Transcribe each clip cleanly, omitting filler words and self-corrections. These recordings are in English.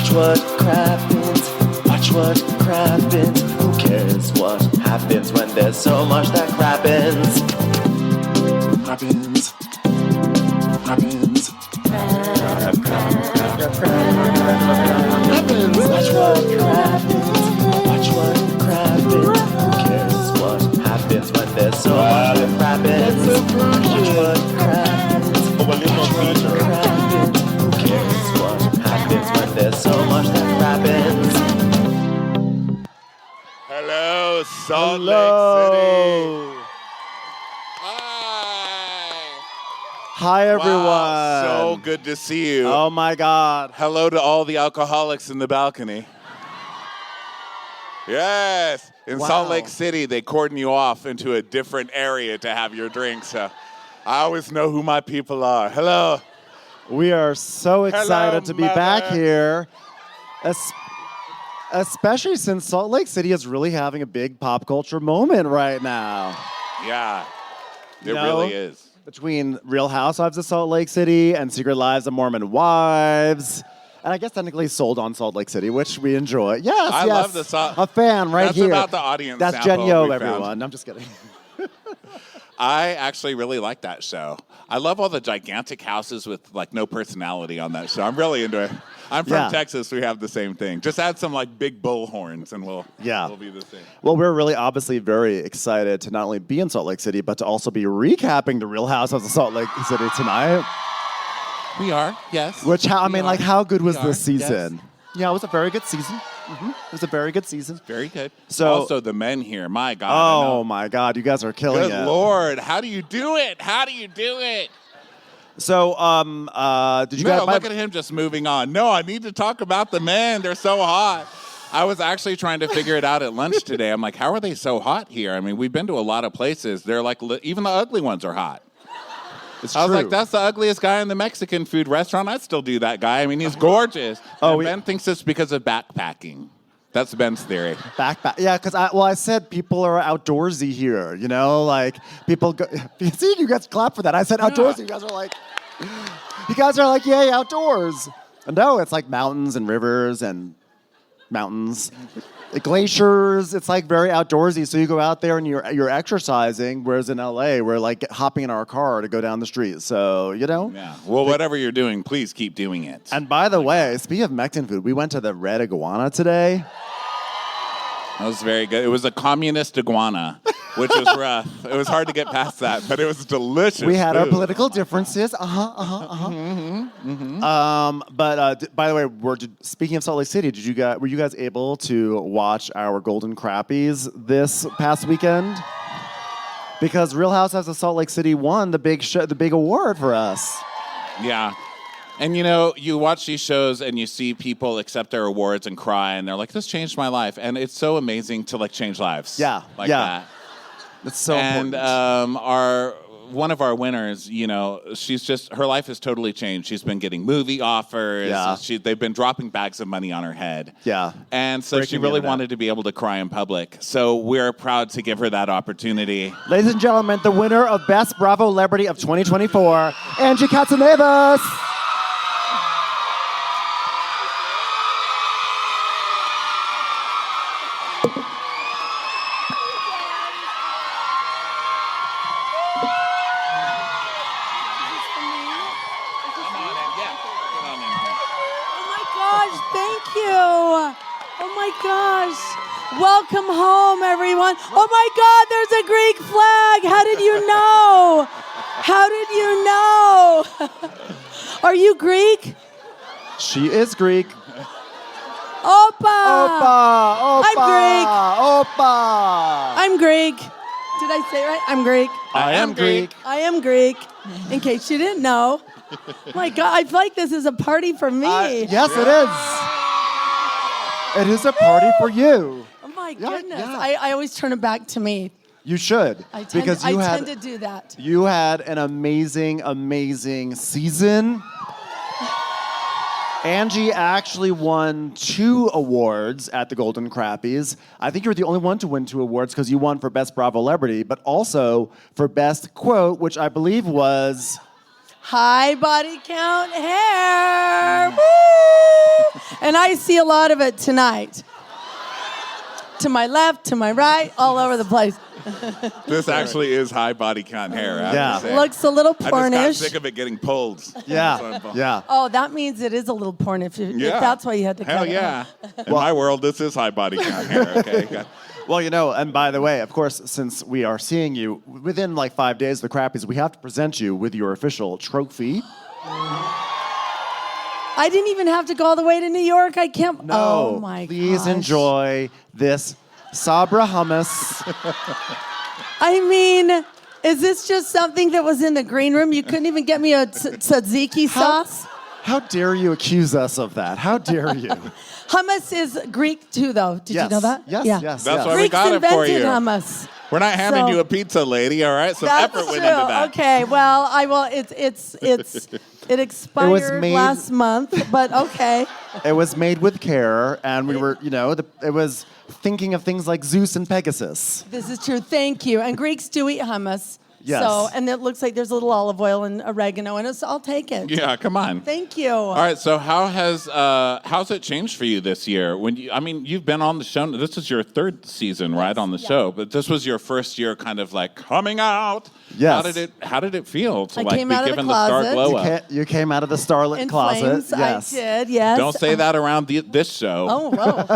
Watch what crappens. Watch what crappens. Who cares what happens when there's so much that crappens? Crappens. Crappens. Crappens. Watch what crappens. Watch what crappens. Who cares what happens when there's so much that crappens? Watch what crappens. Watch what crappens. Who cares what happens when there's so much that crappens? Hello, Salt Lake City. Hi, everyone. Wow, so good to see you. Oh, my God. Hello to all the alcoholics in the balcony. Yes. In Salt Lake City, they cordon you off into a different area to have your drink. So I always know who my people are. Hello. We are so excited to be back here, especially since Salt Lake City is really having a big pop culture moment right now. Yeah, it really is. Between Real Housewives of Salt Lake City and Secret Lives of Mormon Wives. And I guess technically Sold on Salt Lake City, which we enjoy. Yes, I love the song. A fan right That's here. That's about the audience. That's Jen Yo, everyone. I'm just kidding. I actually really like that show. I love all the gigantic houses with like no personality on that show. I'm really into it. I'm from Texas. We have the same thing. Just add some like big bull horns and we'll be the same. Well, we're really obviously very excited to not only be in Salt Lake City, but to also be recapping the Real Housewives of Salt Lake City tonight. We are, yes. How good was this season? Yes. Yeah, it was a very good season. Mm-hmm. It was a very good season. Very good. So, also, the men here, my God. Oh, my God. You guys are killing it. Good Lord. How do you do it? How do you do it? So, did you guys... look at him just moving on. No, I need to talk about the men. They're so hot. I was actually trying to figure it out at lunch today. I'm like, how are they so hot here? I mean, we've been to a lot of places. They're like, even the ugly ones are hot. I was like, that's the ugliest guy in the Mexican food restaurant. I'd still do that guy. I mean, he's gorgeous. Ben thinks it's because of backpacking. That's Ben's theory. Yeah, because I said people are outdoorsy here, you know? Like, people go... See, you guys clap for that. I said outdoorsy. You guys are like, yay, outdoors. No, it's like mountains and rivers and mountains. Glaciers, it's like very outdoorsy. So you go out there and you're exercising, whereas in LA, we're like hopping in our car to go down the street. So, you know? Yeah. Well, whatever you're doing, please keep doing it. And by the way, speaking of Mexican food, we went to the Red Iguana today. That was very good. It was a communist iguana, which was rough. It was hard to get past that, but it was delicious. We had food. our political differences. But by the way, speaking of Salt Lake City, were you guys able to watch our Golden Crappies this past weekend? Because Real Housewives of Salt Lake City won the big award for us. Yeah. And, you know, you watch these shows and you see people accept their awards and cry, and they're like, this changed my life. And it's so amazing to, like, change lives. Yeah. Like that. It's so important. And one of our winners, you know, her life has totally changed. She's been getting movie offers. Yeah. They've been dropping bags of money on her head. Yeah. And so she really wanted to be able to cry in public. So we're proud to give her that opportunity. Ladies and gentlemen, the winner of Best Bravo Celebrity of 2024, Angie K. Welcome home, everyone. Oh my God, there's a Greek flag. How did you know? How did you know? Are you Greek? She is Greek. Opa! I'm Greek. Opa! I'm Greek. Did I say it right? I'm Greek. I am Greek. I am Greek. In case you didn't know. My God, I feel like this is a party for me. Yes, it is. It is a party for you. Oh my goodness. Yeah. I always turn it back to me. You should. I tend to do that. You had an amazing, amazing season. Angie actually won 2 awards at the Golden Crappies. I think you were the only one to win 2 awards because you won for Best Bravo Celebrity, but also for Best Quote, which I believe was... High body count hair. Woo! And I see a lot of it tonight. To my left, to my right, all over the place. This actually is high body count hair. I have to say. Looks a little I just pornish. got sick of it getting pulled. Yeah. Oh, that means it is a little porn if that's why you had to Hell cut it. yeah. In my world, this is high body count hair, okay? Well, and by the way, of course, since we are seeing you within like 5 days of the Crappies, we have to present you with your official trophy. I didn't even have to go all the way to New York. I can't. No, oh my please gosh. enjoy this Sabra hummus. I mean, is this just something that was in the green room? You couldn't even get me a tzatziki sauce? How dare you accuse us of that? How dare you? Hummus is Greek too, though. Did you know that? Yes. That's why we Greeks got it for invented you. hummus. We're not handing So- you a pizza, lady, all right? Some That's effort true. went into that. Okay, well, I will. It expired made- last month, but okay. It was made with care, and we were, it was thinking of things like Zeus and Pegasus. This is true. Thank you. And Greeks do eat hummus. Yes. So, and it looks like there's a little olive oil and oregano in it, so I'll take it. Yeah, come on. Thank you. All right, so how's it changed for you this year? You've been on the show. This is your third season, right, on the show, but this was your first year, kind of like coming out. Yes. How did it feel to I like came be out of the given the star closet. glow up? You came out of the starlit In closet. flames, Yes. I did, yes. Don't say that around this show. Oh, whoa.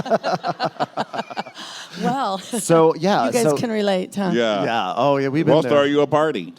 Well, So yeah, you guys so, can relate, huh? Yeah. yeah. Oh yeah, we've been We'll there. throw you a party.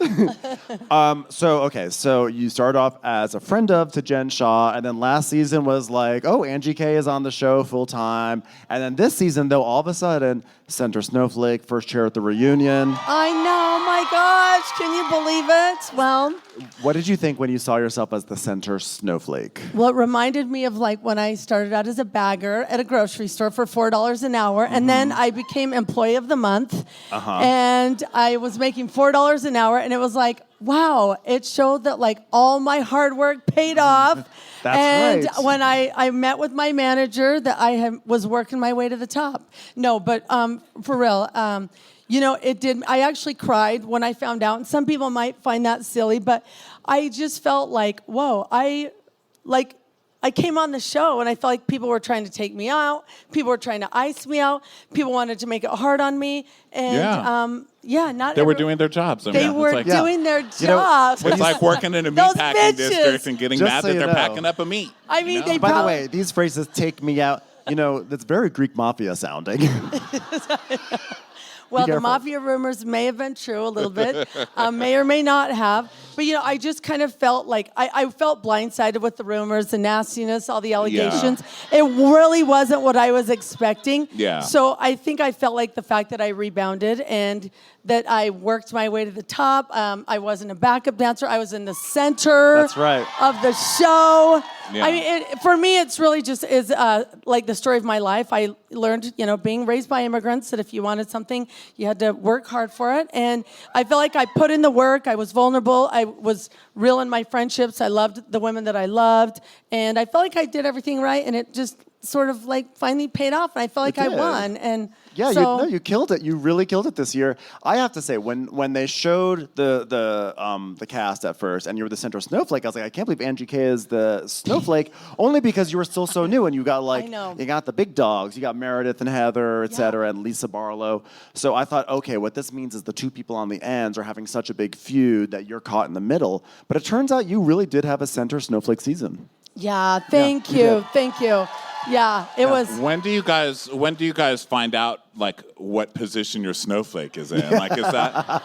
So you start off as a friend of to Jen Shaw, and then last season was like, oh, Angie K is on the show full time, and then this season though, all of a sudden, Center Snowflake, first chair at the reunion. I know, my gosh, can you believe it? Well, What did you think when you saw yourself as the Center Snowflake? it reminded me of like when I started out as a bagger at a grocery store for $4 an hour, and then I became Employee of the Month, and I was making $4 an hour, and it was like, wow, it showed that like all my hard work paid off. That's and right. when I met with my manager, that I was working my way to the top. No, but for real, it did. I actually cried when I found out, and some people might find that silly, but I just felt like, whoa, I came on the show and I felt like people were trying to take me out. People were trying to ice me out. People wanted to make it hard on me. And They were doing their jobs. I mean, They it's were like, doing their jobs. It's like working in a Those meatpacking bitches. district and getting Just mad so that you they're know. packing up a meat. I mean, they By the probably... way, these phrases take me out. That's very Greek mafia sounding. Well, the careful. mafia rumors may have been true a little bit, may or may not have. But, I just kind of felt like I felt blindsided with the rumors, the nastiness, all the allegations. It really wasn't what I was expecting. Yeah. So I think I felt like the fact that I rebounded and that I worked my way to the top. I wasn't a backup dancer. I was in the center That's right. of the show. Yeah. I mean, for me, it's really just is like the story of my life. I learned, being raised by immigrants, that if you wanted something, you had to work hard for it. And I felt like I put in the work. I was vulnerable. I was real in my friendships. I loved the women that I loved. And I felt like I did everything right. And it just sort of like finally paid off. And I felt like I did. won. And Yeah, so, you killed it. You really killed it this year. I have to say, when they showed the cast at first, and you were the Center Snowflake, I was like, I can't believe Angie K is the Snowflake, only because you were still so new, and you got I know. you got the big dogs, you got Meredith and Heather, et cetera, and Lisa Barlow. So I thought, okay, what this means is the two people on the ends are having such a big feud that you're caught in the middle. But it turns out you really did have a Center Snowflake season. yeah, thank you you. did. Thank you. Yeah, it was. When do you guys find out like what position your snowflake is in? Like, is that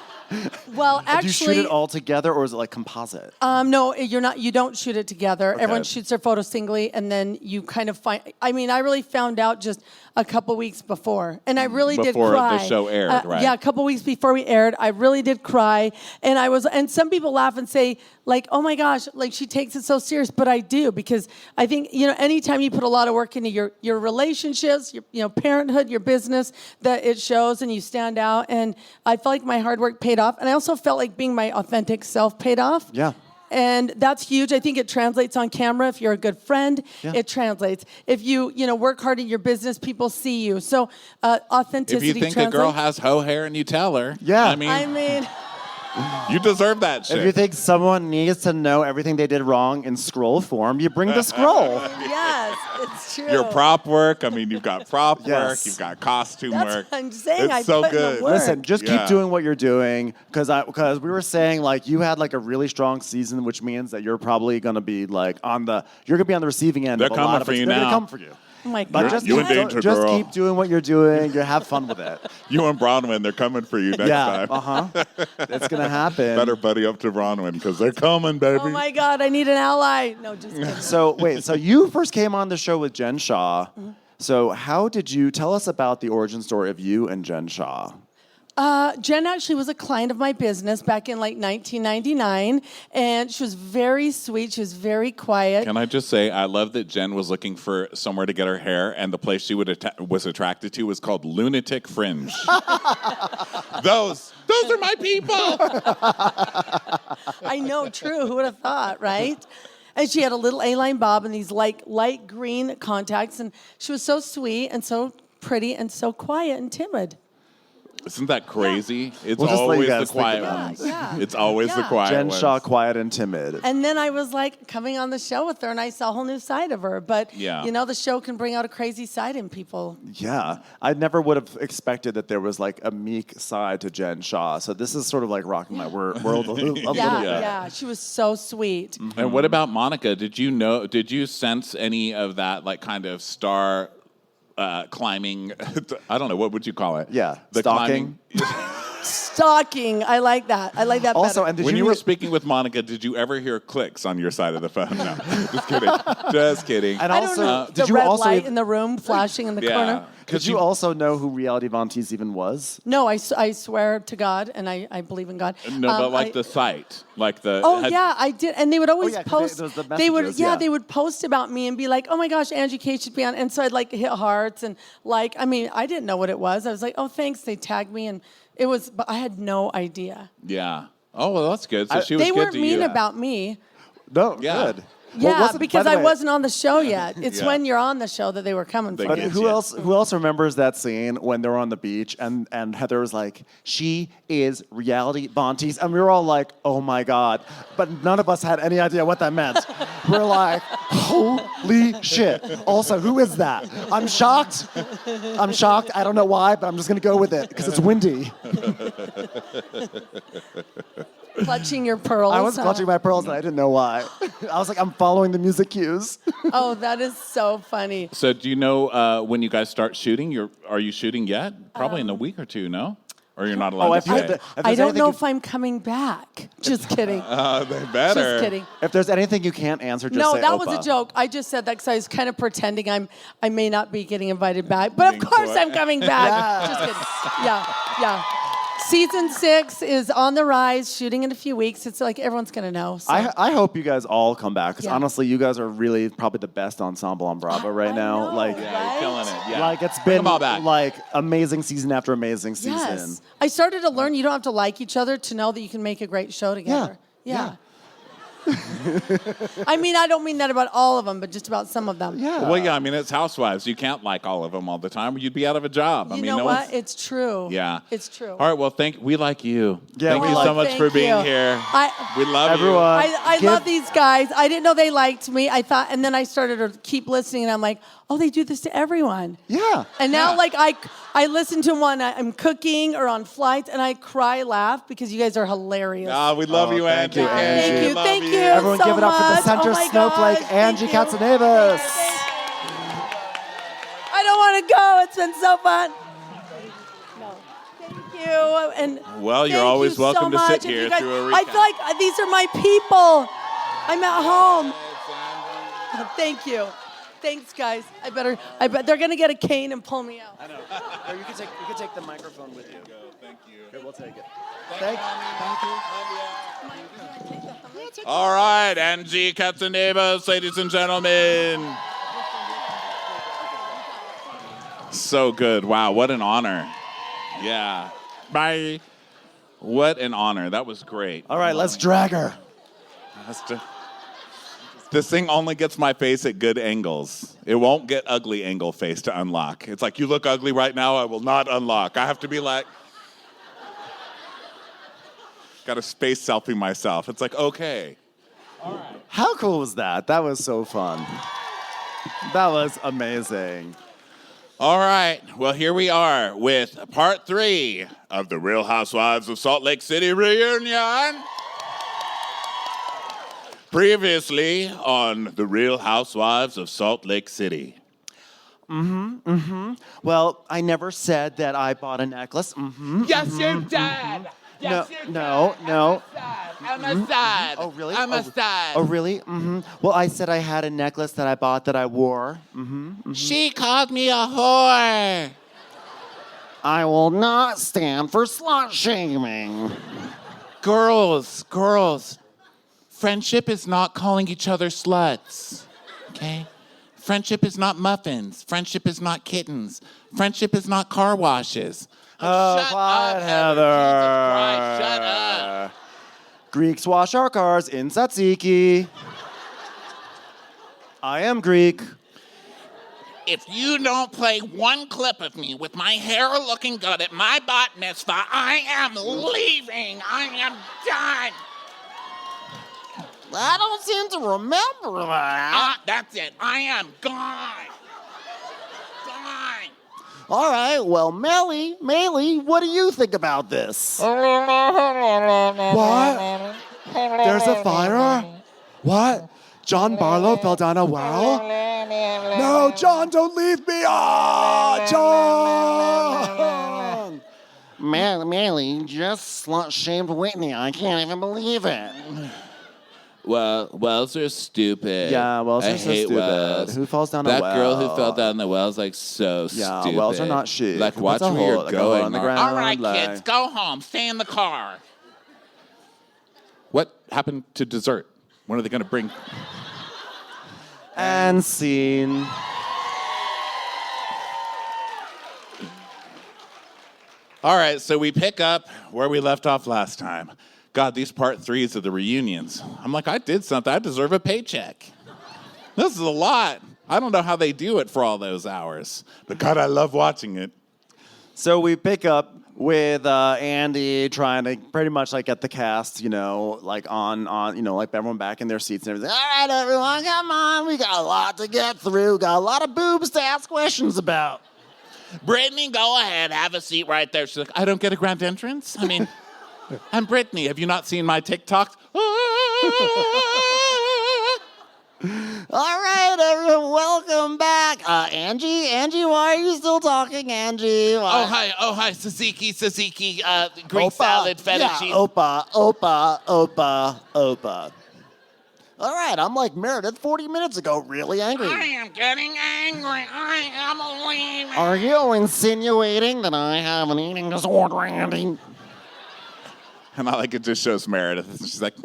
Well, Do you shoot actually, it all together, or is it like composite? no, you're not. You don't shoot it together. Okay. Everyone shoots their photo singly, and then you kind of find. I mean, I really found out just a couple weeks before, and I really Before did the cry. show aired, right? Yeah, a couple weeks before we aired, I really did cry, and I was. And some people laugh and say, like, "Oh my gosh, like she takes it so serious," but I do, because I think anytime you put a lot of work into your relationships, your parenthood, your business, that it shows and you stand out. And I felt like my hard work paid off, and I also felt like being my authentic self paid off. Yeah. And that's huge. I think it translates on camera. If you're a good friend, Yeah. it translates. If you work hard in your business, people see you. So if authenticity you think translates. a girl has hoe hair and you tell her? Yeah. I mean, You deserve that shit. If you think someone needs to know everything they did wrong in scroll form, you bring the scroll. Yes, it's true. Your prop work. I mean, you've got prop work. Yes. You've got costume That's work. what I'm saying. It's I so put in the good. work. Listen, just Yeah. keep doing what you're doing, because we were saying like you had like a really strong season, which means that you're probably gonna be like you're gonna be on the receiving end. They're of a coming lot of for it. you They're now. gonna come for you. Oh my But God. just, You in keep, danger, just girl. keep doing what you're doing. You have fun with it. You and Bronwyn, they're coming for you next Yeah, time. It's gonna happen. Better buddy up to Bronwyn because they're coming, baby. Oh my God, I need an ally. No, just kidding. So wait, so you first came on the show with Jen Shaw. So how did you tell us about the origin story of you and Jen Shaw? Jen actually was a client of my business back in like 1999, and she was very sweet. She was very quiet. Can I just say, I love that Jen was looking for somewhere to get her hair, and the place she was attracted to was called Lunatic Fringe. Those are my people. I know, true. Who would have thought, right? And she had a little A-line bob and these like light green contacts, and she was so sweet and so pretty and so quiet and timid. Isn't that crazy? It's We'll just let you always the guys think quiet about ones. Yeah. It's always the Yeah. quiet Jen ones. Shaw, quiet and timid. And then I was like coming on the show with her, and I saw a whole new side of her. But Yeah. you know, the show can bring out a crazy side in people. Yeah, I never would have expected that there was like a meek side to Jen Shaw. So this is sort of like rocking my world a little bit. Yeah, she was so sweet. And what about Monica? Did you sense any of that like kind of star climbing? I don't know, what would you call it? Yeah, The stalking. Stalking, I like that. I like that Also, better. and did When you you were speaking with Monica, did you ever hear clicks on your side of the phone? No, just kidding. Just kidding. And I also, don't know. did The you red also light in the room flashing in the corner. did you also know who Reality Von Teese even was? No, I swear to God, and I believe in God. No, but like the site, like the. Oh yeah, I did, and they would always yeah, 'cause post. there was the They would, messages, yeah. they would post about me and be like, "Oh my gosh, Angie K should be on," and so I'd like hit hearts and like, I mean, I didn't know what it was. I was like, "Oh, thanks." They tagged me, and it was, but I had no idea. Yeah. Oh well, that's good. So she was They good weren't to mean you. about me. No, Yeah. good. Yeah, by because the I way- wasn't on the show yet. It's Yeah. when you're on the show that they were coming for But get you. who you. else remembers that scene when they were on the beach and Heather was like, she is Reality Von Teese, and we were all like, oh my God. But none of us had any idea what that meant. We're like, holy shit. Also, who is that? I'm shocked. I don't know why, but I'm just gonna go with it because it's windy. Clutching your pearls. I was huh? clutching my pearls and I didn't know why. I was like, I'm following the music cues. Oh, that is so funny. So do you know when you guys start shooting? Are you shooting yet? Probably in a week or two, no? Or you're not allowed if to you- say? I don't know if I'm coming back. Just kidding. They better. Just kidding. If there's anything you can't answer, just No, say that was Opa. a joke. I just said that because I was kind of pretending I may not be getting invited back. But of course I'm coming back. Yeah. Just kidding. Yeah. Season 6 is on the rise, shooting in a few weeks. It's like everyone's going to know. So. I hope you guys all come back because Yeah. honestly, you guys are really probably the best ensemble on Broadway right I now. know, Like, Yeah, you're killing it. Yeah. like it's Bring been 'em all back. like amazing season after amazing season. Yes. I started to learn you don't have to like each other to know that you can make a great show together. Yeah. I mean, I don't mean that about all of them, but just about some of them. Yeah. Well, yeah, I mean, it's Housewives. You can't like all of them all the time. You'd be out of a job. You I mean, know no what? one's- It's true. Yeah. It's true. All right, well, we like you. Yeah, thank we you like- so much for Thank being you. here. We love Everyone. I give- love these guys. I didn't know they liked me. I thought, and then I started to keep listening, and I'm like, oh, they do this to everyone. Yeah. And now, Yeah. like, I listen to them when I'm cooking or on flights, and I cry, laugh because you guys are hilarious. you. We love you, thank Angie. you, Angie. Thank you, Love thank you. Everyone so give it up for the much. center Oh my snowflake, gosh, Angie thank you. Katzenevas. I don't want to go. It's been so fun. No. Thank you. And Well, you're thank always you welcome so to sit much. And here you guys, through a I recap. feel like these are my people. I'm at home. Thank you. Thanks, guys. I bet they're gonna get a cane and pull me out. I know. Or you can take the microphone with you. Thank you. Here, we'll take it. Thank you. All right, Angie Katzenevas, ladies and gentlemen. So good. Wow, what an honor. Yeah. Bye. What an honor. That was great. All right, let's drag her. This thing only gets my face at good angles. It won't get ugly angle face to unlock. It's like, you look ugly right now, I will not unlock. I have to be like... Got a space selfie myself. It's like, okay. How cool was that? That was so fun. That was amazing. All right. Well, here we are with part 3 of the Real Housewives of Salt Lake City reunion. Previously on the Real Housewives of Salt Lake City. Well, I never said that I bought a necklace. Yes, you did. Yes, you did. No. I'm a stud. Oh, really? I'm a stud. Oh, really? Well, I said I had a necklace that I bought that I wore. She called me a whore. I will not stand for slut shaming. Girls. Friendship is not calling each other sluts. Okay? Friendship is not muffins. Friendship is not kittens. Friendship is not car washes. Oh, Shut quiet, up, Heather. Jesus Christ, shut up. Greeks wash our cars in Tzatziki. I am Greek. If you don't play one clip of me with my hair looking good at my bat mitzvah, I am leaving. I am done. I don't seem to remember that. That's it. I am gone. Gone. All right, well, Melly, what do you think about this? What? There's a fire? What? John Barlow fell down a well? No, John, don't leave me! John! Melly just slut-shamed Whitney. I can't even believe it. Well, wells are stupid. Yeah, wells I are so hate stupid. wells. Who falls down a that well? girl who fell down the well is like so Yeah, stupid. wells are not chic. Like, Who watch puts a where you're hole- like a hole going. on the All ground? right, like- kids, go home. Stay in the car. What happened to dessert? When are they going to bring? And scene. All right, so we pick up where we left off last time. God, these part 3s of the reunions. I'm like, I did something. I deserve a paycheck. This is a lot. I don't know how they do it for all those hours. But God, I love watching it. So we pick up with Andy trying to pretty much like get the cast, like on, like everyone back in their seats and everything. All right, everyone, come on. We got a lot to get through. Got a lot of boobs to ask questions about. Britney, go ahead. Have a seat right there. She's like, I don't get a grand entrance? I mean, I'm Britney. Have you not seen my TikToks? All right, everyone, welcome back. Angie, why are you still talking, Angie? Why? Oh, hi, Tzatziki, Greek salad, fettuccine. Yeah, Opa. All right, I'm like Meredith 40 minutes ago, really angry. I am getting angry. I am leaving. Are you insinuating that I have an eating disorder, Andy? And I like it just shows Meredith. And she's like,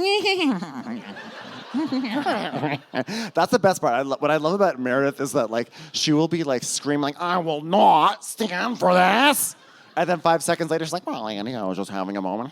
That's the best part. What I love about Meredith is that like she will be like screaming like, I will not stand for this. And then 5 seconds later, she's like, well, Andy, I was just having a moment.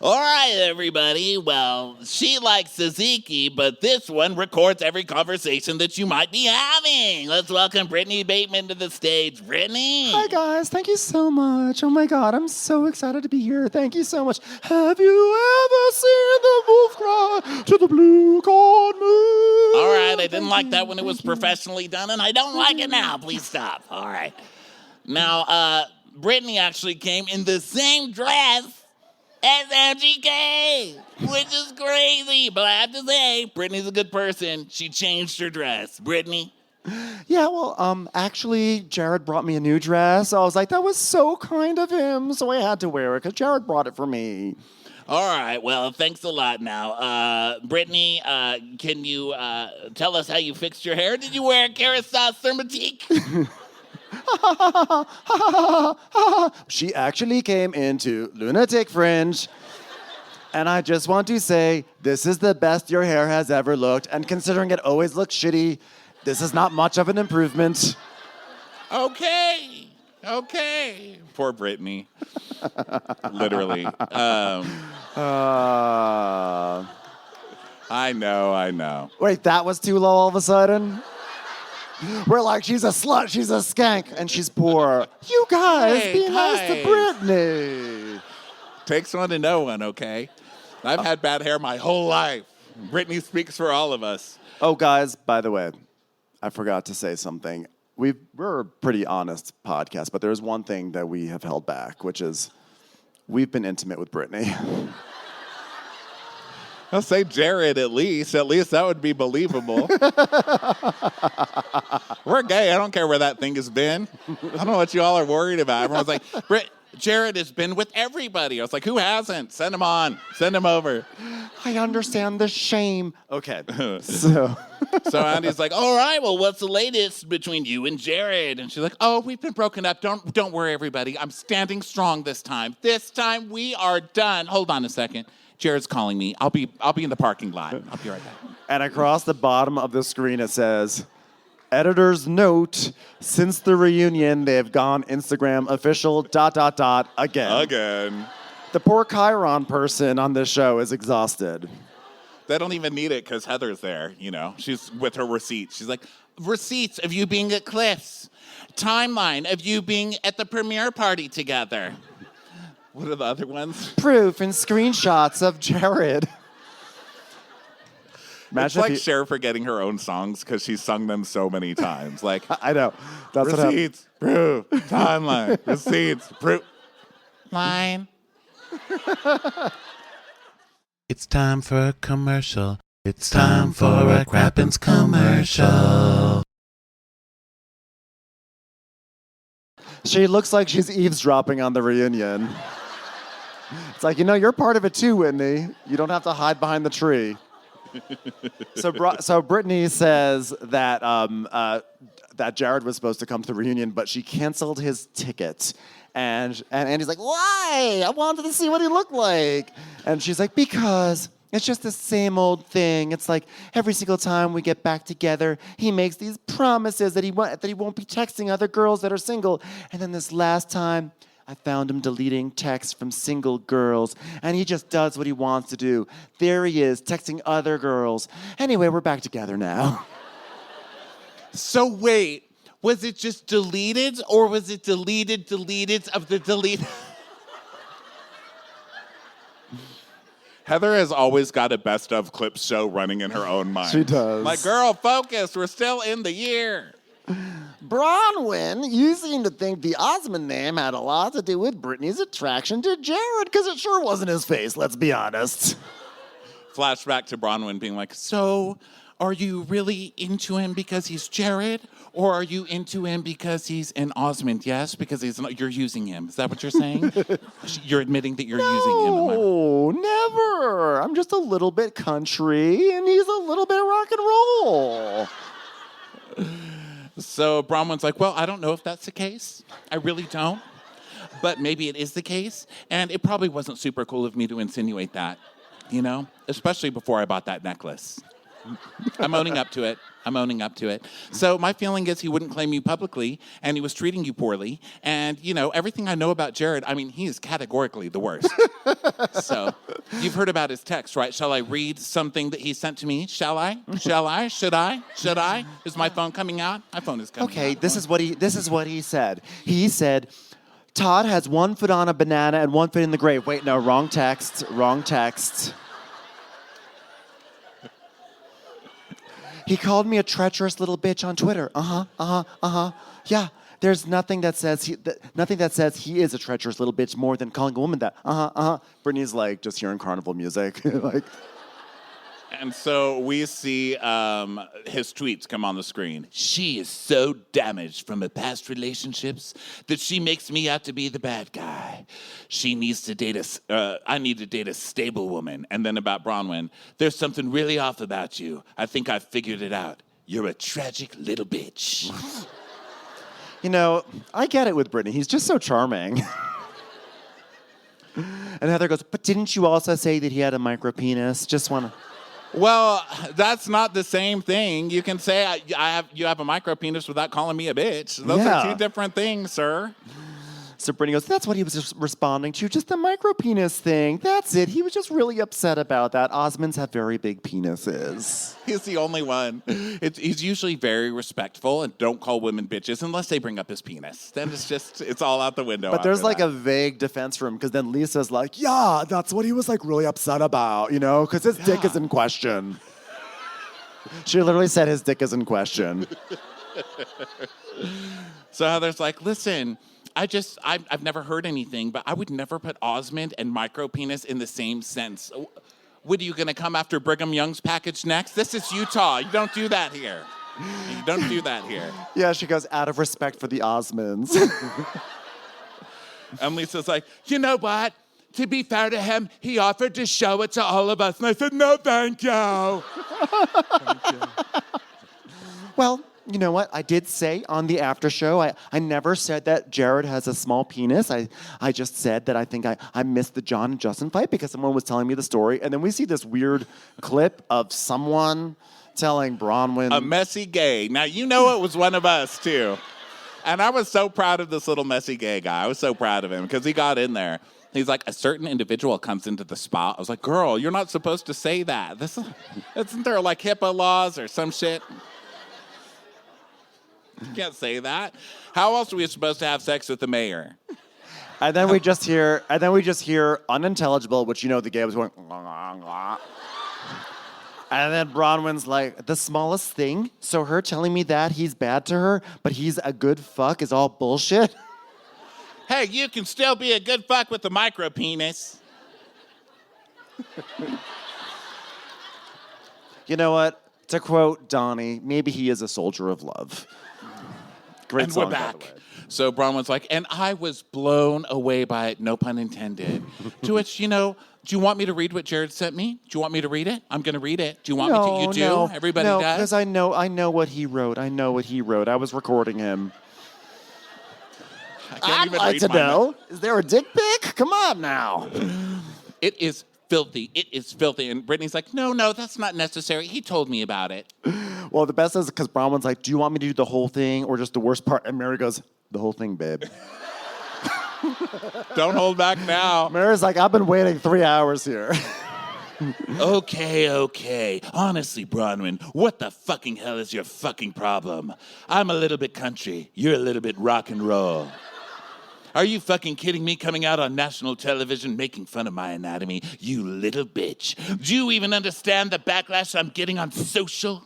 all right, everybody. Well, she likes tzatziki, but this one records every conversation that you might be having. Let's welcome Britney Bateman to the stage. Britney. Hi, guys. Thank you so much. Oh, my God. I'm so excited to be here. Thank you so much. Have you ever seen the wolf cry to the blue corn moon? All right, I didn't like that when it was professionally done, and I don't like it now. Please stop. All right. Now, Britney actually came in the same dress as Angie K, which is crazy. But I have to say, Britney's a good person. She changed her dress. Britney? Yeah, well, actually, Jared brought me a new dress. I was like, that was so kind of him. So I had to wear it because Jared brought it for me. All right, well, thanks a lot now. Britney, can you tell us how you fixed your hair? Did you wear a carousel thermatique? She actually came into Lunatic Fringe. And I just want to say, this is the best your hair has ever looked. And considering it always looks shitty, this is not much of an improvement. Okay. Poor Britney. Literally. I know. Wait, that was too low all of a sudden? We're like, she's a slut, she's a skank, and she's poor. You guys, Hey, be nice to guys. Britney. Takes one to know one, okay? I've had bad hair my whole life. Britney speaks for all of us. Oh, guys, by the way, I forgot to say something. We're a pretty honest podcast, but there's one thing that we have held back, which is we've been intimate with Britney. I'll say Jared at least. At least that would be believable. We're gay. I don't care where that thing has been. I don't know what you all are worried about. Everyone's like, Jared has been with everybody. I was like, who hasn't? Send him on. Send him over. I understand the shame. Okay, so So Andy's like, all right, well, what's the latest between you and Jared? And she's like, oh, we've been broken up. Don't worry, everybody. I'm standing strong this time. This time we are done. Hold on a second. Jared's calling me. I'll be in the parking lot. I'll be right back. and across the bottom of the screen it says, editor's note, since the reunion, they have gone Instagram official ... again. Again. The poor Chiron person on this show is exhausted. They don't even need it because Heather's there, you know. She's with her receipts. She's like, receipts of you being at Cliff's. Timeline of you being at the premiere party together. What are the other ones? Proof and screenshots of Jared. It's like Cher forgetting her own songs because she's sung them so many times. Like, I know. That's what happened. receipts, proof, timeline, receipts, proof. Line. It's time for a commercial. It's time for a Crappens commercial. She looks like she's eavesdropping on the reunion. It's like, you're part of it too, Whitney. You don't have to hide behind the tree. So Britney says that that Jared was supposed to come to the reunion, but she canceled his ticket. And Andy's like, why? I wanted to see what he looked like. And she's like, because it's just the same old thing. It's like every single time we get back together, he makes these promises that he won't be texting other girls that are single. And then this last time, I found him deleting texts from single girls, and he just does what he wants to do. There he is, texting other girls. Anyway, we're back together now. So wait, was it just deleted or was it deleted of the delete? Heather has always got a best of clips show running in her own mind. She does. Like, girl, focus. We're still in the year. Bronwyn, you seem to think the Osmond name had a lot to do with Britney's attraction to Jared, because it sure wasn't his face, let's be honest. Flashback to Bronwyn being like, so are you really into him because he's Jared? Or are you into him because he's an Osmond? Yes, because you're using him. Is that what you're saying? You're admitting that you're using him. No, never. I'm just a little bit country, and he's a little bit rock and roll. So Bronwyn's like, well, I don't know if that's the case. I really don't. But maybe it is the case. And it probably wasn't super cool of me to insinuate that, especially before I bought that necklace. I'm owning up to it. So my feeling is he wouldn't claim you publicly, and he was treating you poorly. And, everything I know about Jared, he is categorically the worst. So you've heard about his text, right? Shall I read something that he sent to me? Shall I? Should I? Is my phone coming out? My phone is coming out. Okay, this is what he said. He said, Todd has 1 foot on a banana and 1 foot in the grave. Wait, no, wrong text. He called me a treacherous little bitch on Twitter. Yeah, there's nothing that says he is a treacherous little bitch more than calling a woman that. Britney's like just hearing carnival music, like. And so we see his tweets come on the screen. She is so damaged from her past relationships that she makes me out to be the bad guy. She needs to date I need to date a stable woman. And then about Bronwyn, there's something really off about you. I think I've figured it out. You're a tragic little bitch. I get it with Britney. He's just so charming. And Heather goes, but didn't you also say that he had a micro penis? Just want to... Well, that's not the same thing. You can say you have a micro penis without calling me a bitch. Those are 2 different things, sir. So Britney goes, that's what he was just responding to, just the micro penis thing. That's it. He was just really upset about that. Osmonds have very big penises. He's the only one. He's usually very respectful and don't call women bitches unless they bring up his penis. Then it's all out the window. But there's like that. a vague defense for him because then Lisa's like, yeah, that's what he was like really upset about, you know, because his dick is in question. She literally said his dick is in question. So Heather's like, listen, I've never heard anything, but I would never put Osmond and micropenis in the same sentence. What, are you going to come after Brigham Young's package next? This is Utah. You don't do that here. You don't do that here. Yeah, she goes, out of respect for the Osmonds. And Lisa's like, you know what? To be fair to him, he offered to show it to all of us. And I said, no, thank you. Well, you know what? I did say on the after show, I never said that Jared has a small penis. I just said that I think I missed the John and Justin fight because someone was telling me the story. And then we see this weird clip of someone telling Bronwyn. A messy gay. Now, you know it was one of us, too. And I was so proud of this little messy gay guy. I was so proud of him because he got in there. He's like, a certain individual comes into the spot. I was like, girl, you're not supposed to say that. Isn't there like HIPAA laws or some shit? You can't say that. How else are we supposed to have sex with the mayor? And then we just hear unintelligible, which you know the gay was going. And then Bronwyn's like, the smallest thing. So her telling me that he's bad to her, but he's a good fuck is all bullshit. Hey, you can still be a good fuck with the micro penis. You know what? To quote Donnie, maybe he is a soldier of love. Great And song, we're back. by the way. So Bronwyn's like, and I was blown away by it, no pun intended. To which, you know, do you want me to read what Jared sent me? Do you want me to read it? I'm going to read it. Do you want me to? You do? No, Everybody no, does? because I know what he wrote. I know what he wrote. I was recording him. I can't I'd even like read to mine. know. Is there a dick pic? Come on now. It is filthy. It is filthy. And Brittany's like, no, that's not necessary. He told me about it. Well, the best is because Bronwyn's like, do you want me to do the whole thing or just the worst part? And Mary goes, the whole thing, babe. Don't hold back now. Mary's like, I've been waiting 3 hours here. Okay. Honestly, Bronwyn, what the fucking hell is your fucking problem? I'm a little bit country. You're a little bit rock and roll. Are you fucking kidding me? Coming out on national television making fun of my anatomy, you little bitch. Do you even understand the backlash I'm getting on social?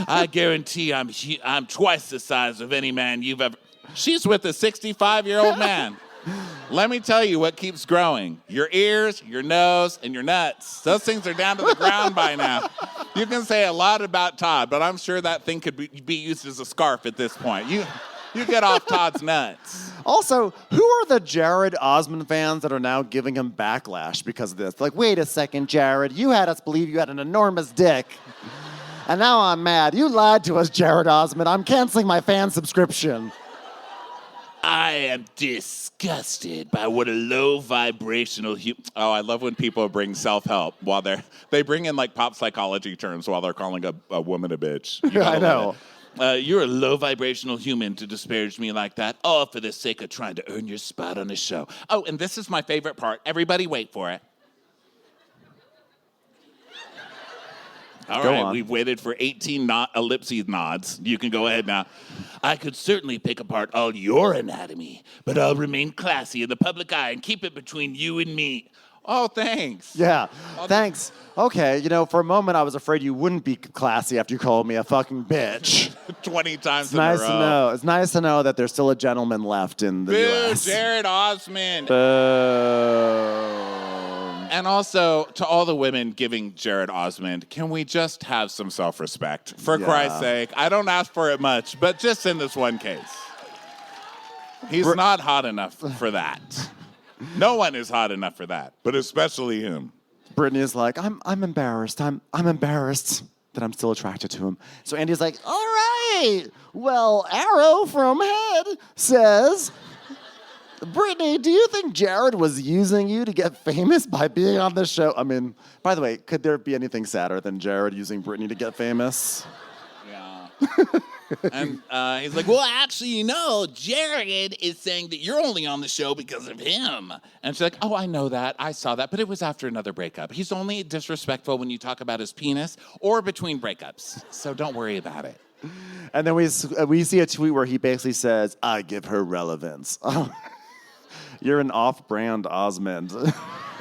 I guarantee I'm twice the size of any man you've ever... She's with a 65-year-old man. Let me tell you what keeps growing. Your ears, your nose, and your nuts. Those things are down to the ground by now. You can say a lot about Todd, but I'm sure that thing could be used as a scarf at this point. You get off Todd's nuts. Also, who are the Jared Osmond fans that are now giving him backlash because of this? Like, wait a second, Jared. You had us believe you had an enormous dick. And now I'm mad. You lied to us, Jared Osmond. I'm canceling my fan subscription. I am disgusted by what a low vibrational Oh, I love when people bring self-help while they bring in like pop psychology terms while they're calling a woman a bitch. You I know. You're a low vibrational human to disparage me like that, all for the sake of trying to earn your spot on the show. Oh, and this is my favorite part. Everybody wait for it. All Go right, on. we've waited for 18 ellipses nods. You can go ahead now. I could certainly pick apart all your anatomy, but I'll remain classy in the public eye and keep it between you and me. Oh, thanks. Yeah, thanks. Okay, you know, for a moment I was afraid you wouldn't be classy after you called me a fucking bitch. 20 times It's in a row. nice to know. It's nice to know that there's still a gentleman left in the Boo, U.S. Jared Osmond. Boom. And also, to all the women giving Jared Osmond, can we just have some self-respect? For Yeah. Christ's sake, I don't ask for it much, but just in this one case. He's not hot enough for that. No one is hot enough for that, but especially him. Britney is like, I'm embarrassed. I'm embarrassed that I'm still attracted to him. So Andy's like, all right. Well, Arrow from Head says, Britney, do you think Jared was using you to get famous by being on the show? I mean, by the way, could there be anything sadder than Jared using Britney to get famous? Yeah. And he's like, well, actually, you know, Jared is saying that you're only on the show because of him. And she's like, oh, I know that. I saw that. But it was after another breakup. He's only disrespectful when you talk about his penis or between breakups. So don't worry about it. And then we see a tweet where he basically says, I give her relevance. You're an off-brand Osmond.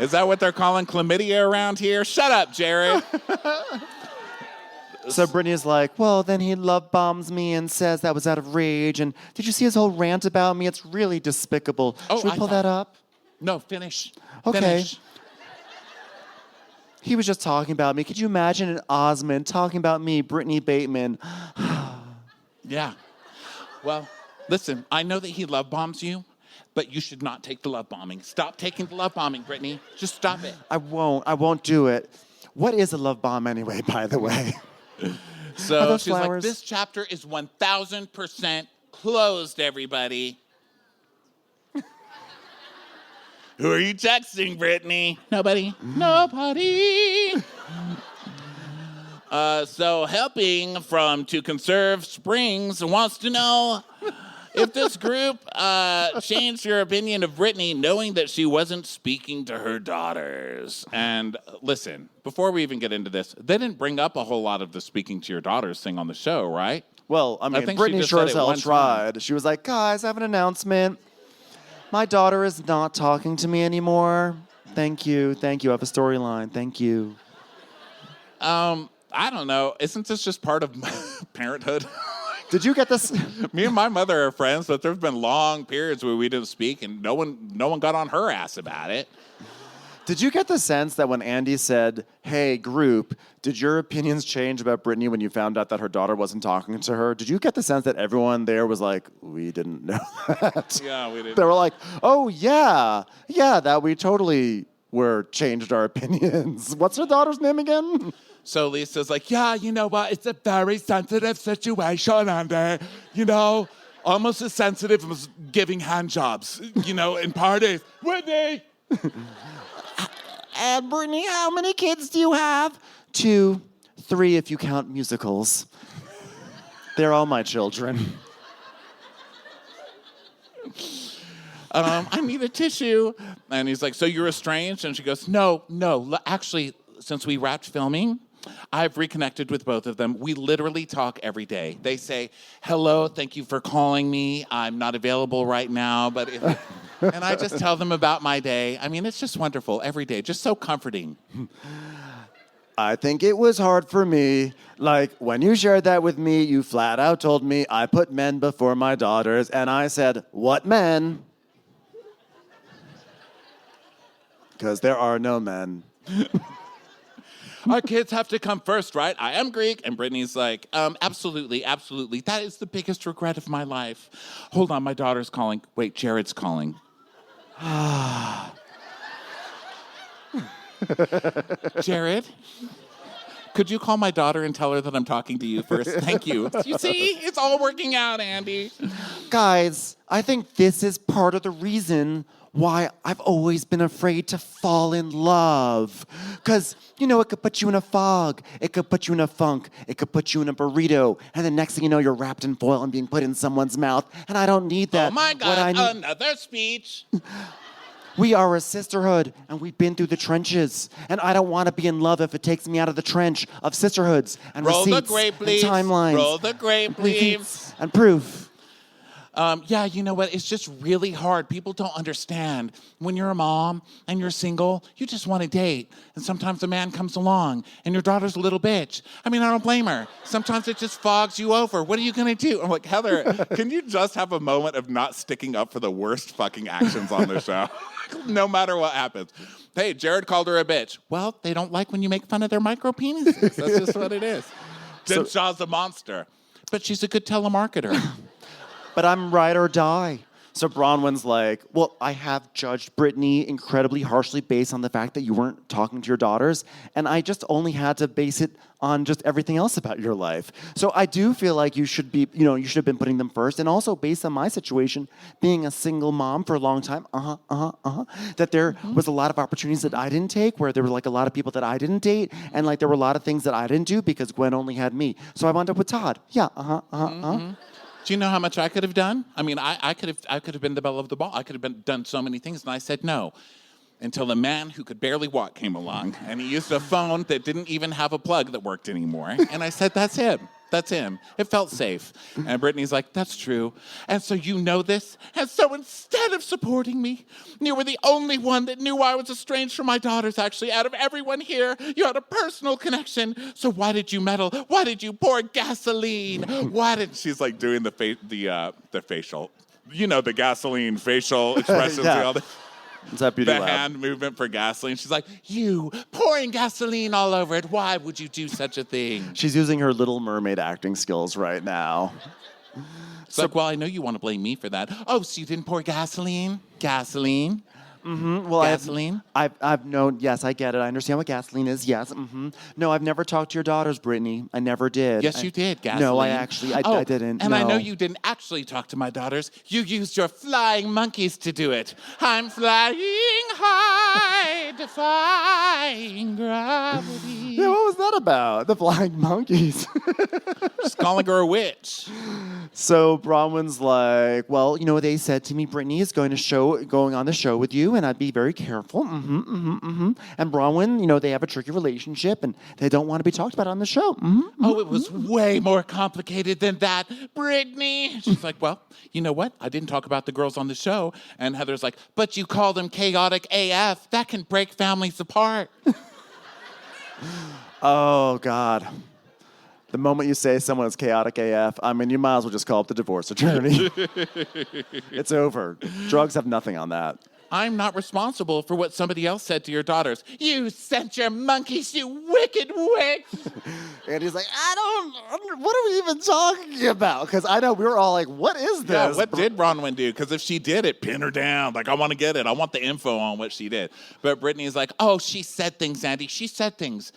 Is that what they're calling chlamydia around here? Shut up, Jared. So Britney's like, well, then he love bombs me and says that was out of rage. And did you see his whole rant about me? It's really despicable. Oh, Should we pull that up? No, finish. Okay. Finish. He was just talking about me. Could you imagine an Osmond talking about me, Brittany Bateman? Yeah. Well, listen, I know that he love bombs you, but you should not take the love bombing. Stop taking the love bombing, Brittany. Just stop it. I won't do it. What is a love bomb anyway, by the way? So those she's like, flowers? this chapter is 1,000% closed, everybody. Who are you texting, Brittany? Nobody. Nobody. So helping from To Conserve Springs wants to know if this group changed your opinion of Britney knowing that she wasn't speaking to her daughters. And listen, before we even get into this, they didn't bring up a whole lot of the speaking to your daughters thing on the show, right? Well, I mean, think she Britney just sure said as it hell one tried. She was like, guys, I have an announcement. My daughter is not talking to me anymore. Thank you. I have a storyline. Thank you. I don't know. Isn't this just part of parenthood? Did you get this? Me and my mother are friends, but there's been long periods where we didn't speak, and no one got on her ass about it. Did you get the sense that when Andy said, hey, group, did your opinions change about Britney when you found out that her daughter wasn't talking to her? Did you get the sense that everyone there was like, we didn't know that? Yeah, we didn't. They were like, oh, yeah, that we totally changed our opinions. What's her daughter's name again? So Lisa's like, Yeah, you know what? It's a very sensitive situation, and almost as sensitive as giving hand jobs, in parties. Whitney! And Brittany, how many kids do you have? 2, 3 if you count musicals. They're all my children. I need a tissue. And he's like, so you're estranged? And she goes, no. Actually, since we wrapped filming, I've reconnected with both of them. We literally talk every day. They say, hello, thank you for calling me. I'm not available right now, but and I just tell them about my day. I mean, it's just wonderful every day, just so comforting. I think it was hard for me. Like, when you shared that with me, you flat out told me I put men before my daughters, and I said, what men? Because there are no men. Our kids have to come first, right? I am Greek. And Brittany's like, absolutely. That is the biggest regret of my life. Hold on, my daughter's calling. Wait, Jared's calling. Jared, could you call my daughter and tell her that I'm talking to you first? Thank you. You see, it's all working out, Andy. Guys, I think this is part of the reason why I've always been afraid to fall in love. Because, it could put you in a fog. It could put you in a funk. It could put you in a burrito. And the next thing you know, you're wrapped in foil and being put in someone's mouth. And I don't need that. Oh, my God, another speech. We are a sisterhood, and we've been through the trenches. And I don't want to be in love if it takes me out of the trench of sisterhoods and Roll receipts the grape, please. and timelines. Roll the grape, please. Receipts and proof. Yeah, you know what? It's just really hard. People don't understand. When you're a mom and you're single, you just want to date. And sometimes a man comes along and your daughter's a little bitch. I mean, I don't blame her. Sometimes it just fogs you over. What are you going to do? I'm like, Heather, can you just have a moment of not sticking up for the worst fucking actions on the show? No matter what happens. Hey, Jared called her a bitch. Well, they don't like when you make fun of their micro penises. That's just what it is. Jen Shah's a monster. But she's a good telemarketer. But I'm ride or die. So Bronwyn's like, well, I have judged Britney incredibly harshly based on the fact that you weren't talking to your daughters, and I just only had to base it on just everything else about your life. So I do feel like you should have been putting them first, and also based on my situation, being a single mom for a long time, that there was a lot of opportunities that I didn't take, where there were like a lot of people that I didn't date, and like there were a lot of things that I didn't do because Gwen only had me. So I wound up with Todd. Yeah, Do you know how much I could have done? I mean, I could have been the belle of the ball. I could have done so many things, and I said no. Until a man who could barely walk came along, and he used a phone that didn't even have a plug that worked anymore. And I said, that's him. That's him. It felt safe. And Brittany's like, that's true. And so you know this? And so instead of supporting me, you were the only one that knew I was estranged from my daughters, actually. Out of everyone here, you had a personal connection. So why did you meddle? Why did you pour gasoline? Why did... She's like doing the facial, the gasoline facial expressions. Yeah. And all that. It's that beauty The lab. hand movement for gasoline. She's like, you pouring gasoline all over it. Why would you do such a thing? She's using her Little Mermaid acting skills right now. It's like, well, I know you want to blame me for that. Oh, so you didn't pour gasoline? Gasoline? Well, Gasoline? I've known. Yes, I get it. I understand what gasoline is. Yes. No, I've never talked to your daughters, Brittany. I never did. Yes, you did. Gasoline. No, I didn't. And no. I know you didn't actually talk to my daughters. You used your flying monkeys to do it. I'm flying high, defying gravity. Yeah, what was that about? The flying monkeys. Just calling her a witch. So Bronwyn's like, well, they said to me, Brittany is going on the show with you, and I'd be very careful. And Bronwyn, they have a tricky relationship, and they don't want to be talked about on the show. Oh, it was way more complicated than that, Britney. She's like, well, you know what? I didn't talk about the girls on the show. And Heather's like, but you call them chaotic AF. That can break families apart. Oh, God. The moment you say someone is chaotic AF, I mean, you might as well just call up the divorce attorney. It's over. Drugs have nothing on that. I'm not responsible for what somebody else said to your daughters. You sent your monkeys, you wicked witch. And he's like, what are we even talking about? Because I know we were all like, what is this? Yeah, what did Bronwyn do? Because if she did it, pin her down. Like, I want to get it. I want the info on what she did. But Brittany's like, oh, she said things, Andy. She said things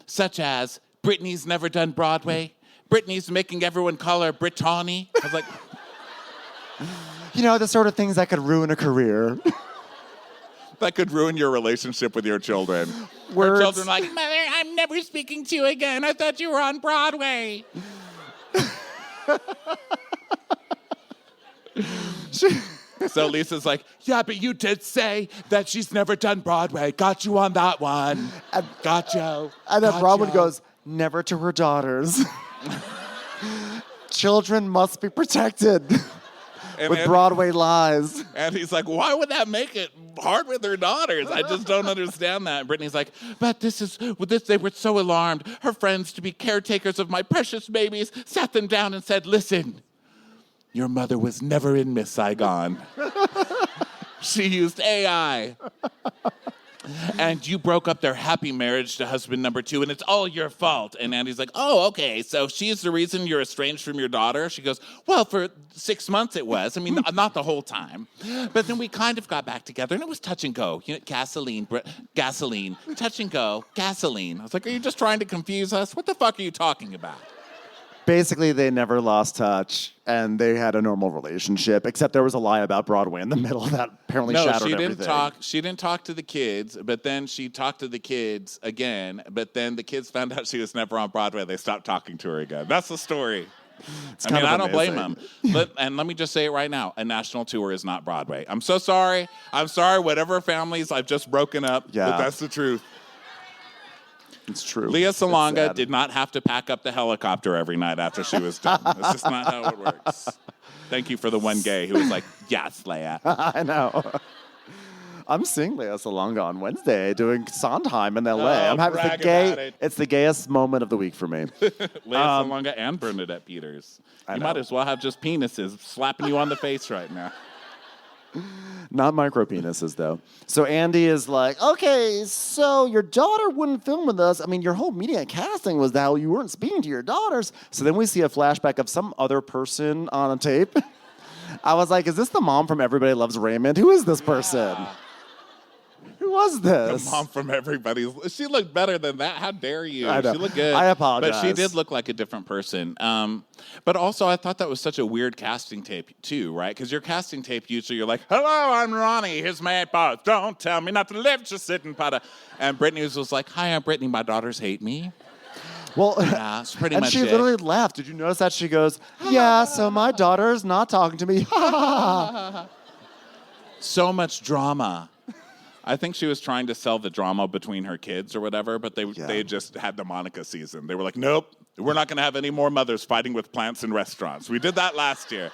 such as, Britney's never done Broadway. Britney's making everyone call her Brittany. I was like... the sort of things that could ruin a career. That could ruin your relationship with your children. Words. Your children are like, Mother, I'm never speaking to you again. I thought you were on Broadway. So Lisa's like, yeah, but you did say that she's never done Broadway. Got you on that one. Got you. And then Bronwyn goes, never to her daughters. Children must be protected. With Broadway lies. And he's like, why would that make it hard with their daughters? I just don't understand that. And Brittany's like, but they were so alarmed. Her friends, to be caretakers of my precious babies, sat them down and said, listen, your mother was never in Miss Saigon. She used AI. And you broke up their happy marriage to husband number 2, and it's all your fault. And Andy's like, oh, okay, so she's the reason you're estranged from your daughter? She goes, well, for 6 months it was. I mean, not the whole time. But then we kind of got back together, and it was touch and go. Gasoline, touch and go, gasoline. I was like, are you just trying to confuse us? What the fuck are you talking about? Basically, they never lost touch, and they had a normal relationship, except there was a lie about Broadway in the middle that apparently shattered everything. She didn't talk to the kids, but then she talked to the kids again, but then the kids found out she was never on Broadway. They stopped talking to her again. That's the story. I don't blame them. And let me just say it right now. A national tour is not Broadway. I'm so sorry. I'm sorry, whatever families I've just broken up, but that's the truth. It's true. Leah Salonga did not have to pack up the helicopter every night after she was done. That's just not how it works. Thank you for the one gay who was like, yes, Leah. I know. I'm seeing Leah Salonga on Wednesday doing Sondheim in L.A. It's the gayest moment of the week for me. Leah Salonga and Bernadette Peters. You might as well have just penises slapping you on the face right now. Not micro penises, though. So Andy is like, okay, so your daughter wouldn't film with us. I mean, your whole media casting was that you weren't speaking to your daughters. So then we see a flashback of some other person on a tape. I was like, is this the mom from Everybody Loves Raymond? Who is this person? Who was this? The mom from Everybody. She looked better than that. How dare you? I know. She looked good. I apologize. But she did look like a different person. But also, I thought that was such a weird casting tape, too, right? Because your casting tape, usually you're like, hello, I'm Ronnie. Here's my boss. Don't tell me not to live, just sit and potter. And Britney was like, hi, I'm Britney. My daughters hate me. Well, Yeah, it's pretty and much she it. literally laughed. Did you notice that? She goes, yeah, so my daughter's not talking to me. So much drama. I think she was trying to sell the drama between her kids or whatever, but they just had the Monica season. They were like, nope, we're not going to have any more mothers fighting with plants in restaurants. We did that last year.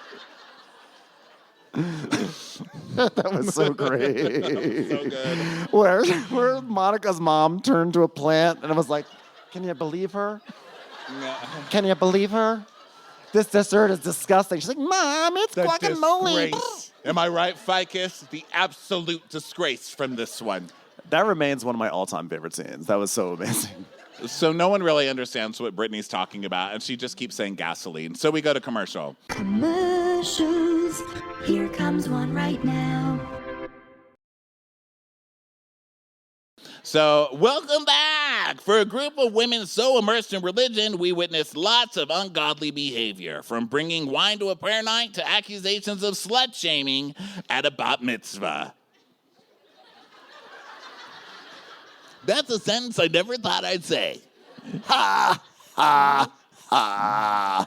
That was so great. So good. Where Monica's mom turned to a plant and it was like, can you believe her? Can you believe her? This dessert is disgusting. She's like, Mom, it's guacamole. Disgrace. Am I right, Ficus? The absolute disgrace from this one. That remains one of my all-time favorite scenes. That was so amazing. So no one really understands what Britney's talking about, and she just keeps saying gasoline. So we go to commercial. Commercials. Here comes one right now. So, welcome back! For a group of women so immersed in religion, we witnessed lots of ungodly behavior, from bringing wine to a prayer night to accusations of slut-shaming at a bat mitzvah. That's a sentence I never thought I'd say. Ha, ha, ha.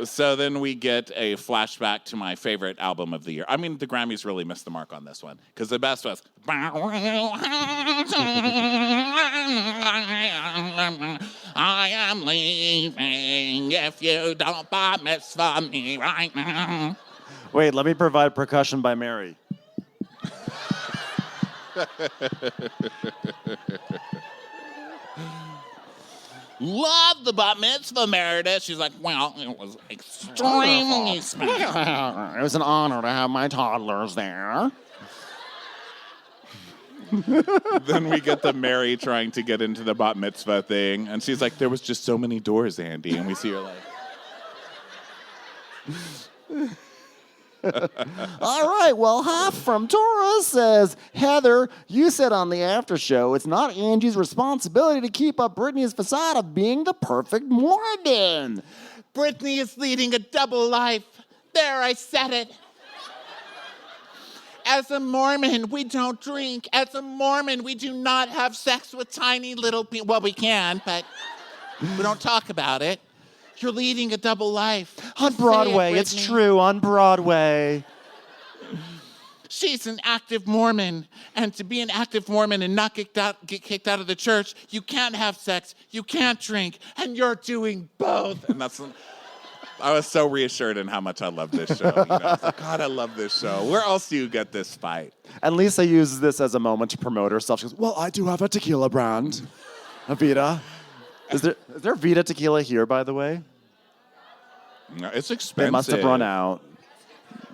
So then we get a flashback to my favorite album of the year. I mean, the Grammys really missed the mark on this one, because the best was... I am leaving if you don't bat mitzvah me right now. Wait, let me provide percussion by Mary. Love the bat mitzvah, Meredith. She's like, well, it was extremely special. It was an honor to have my toddlers there. Then we get the Mary trying to get into the bat mitzvah thing. And she's like, there was just so many doors, Andy. And we see her like... All right, well, Half from Taurus says, Heather, you said on the after show it's not Angie's responsibility to keep up Britney's facade of being the perfect Mormon. Britney is leading a double life. There, I said it. As a Mormon, we don't drink. As a Mormon, we do not have sex with tiny little people. Well, we can, but we don't talk about it. You're leading a double life. On Broadway, it's true, on Broadway. She's an active Mormon, and to be an active Mormon and not get kicked out of the church, you can't have sex, you can't drink, and you're doing both. And I was so reassured in how much I love this show. You know? I was like, God, I love this show. Where else do you get this fight? And Lisa uses this as a moment to promote herself. She goes, well, I do have a tequila brand, a Vita. Is there Vita tequila here, by the way? No, it's expensive. They must have run out.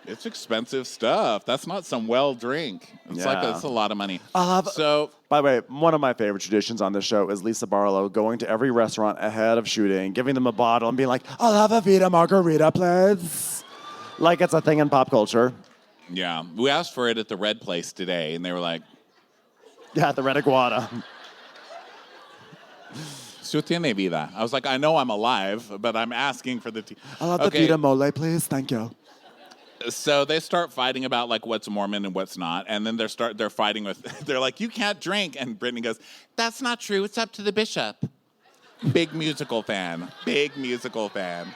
It's expensive stuff. That's not some well drink. It's it's a lot of money. By the way, one of my favorite traditions on this show is Lisa Barlow going to every restaurant ahead of shooting, giving them a bottle and being like, I'll have a Vita margarita, please. Like it's a thing in pop culture. Yeah. We asked for it at the Red Place today, and they were like... Yeah, the Red Iguana. Su tiene vida. I was like, I know I'm alive, but I'm asking for the... I'll have the Vita mole, please. Thank you. So they start fighting about like what's Mormon and what's not, and then they're fighting with... They're like, you can't drink, and Britney goes, that's not true. It's up to the bishop. Big musical fan. Big musical fan.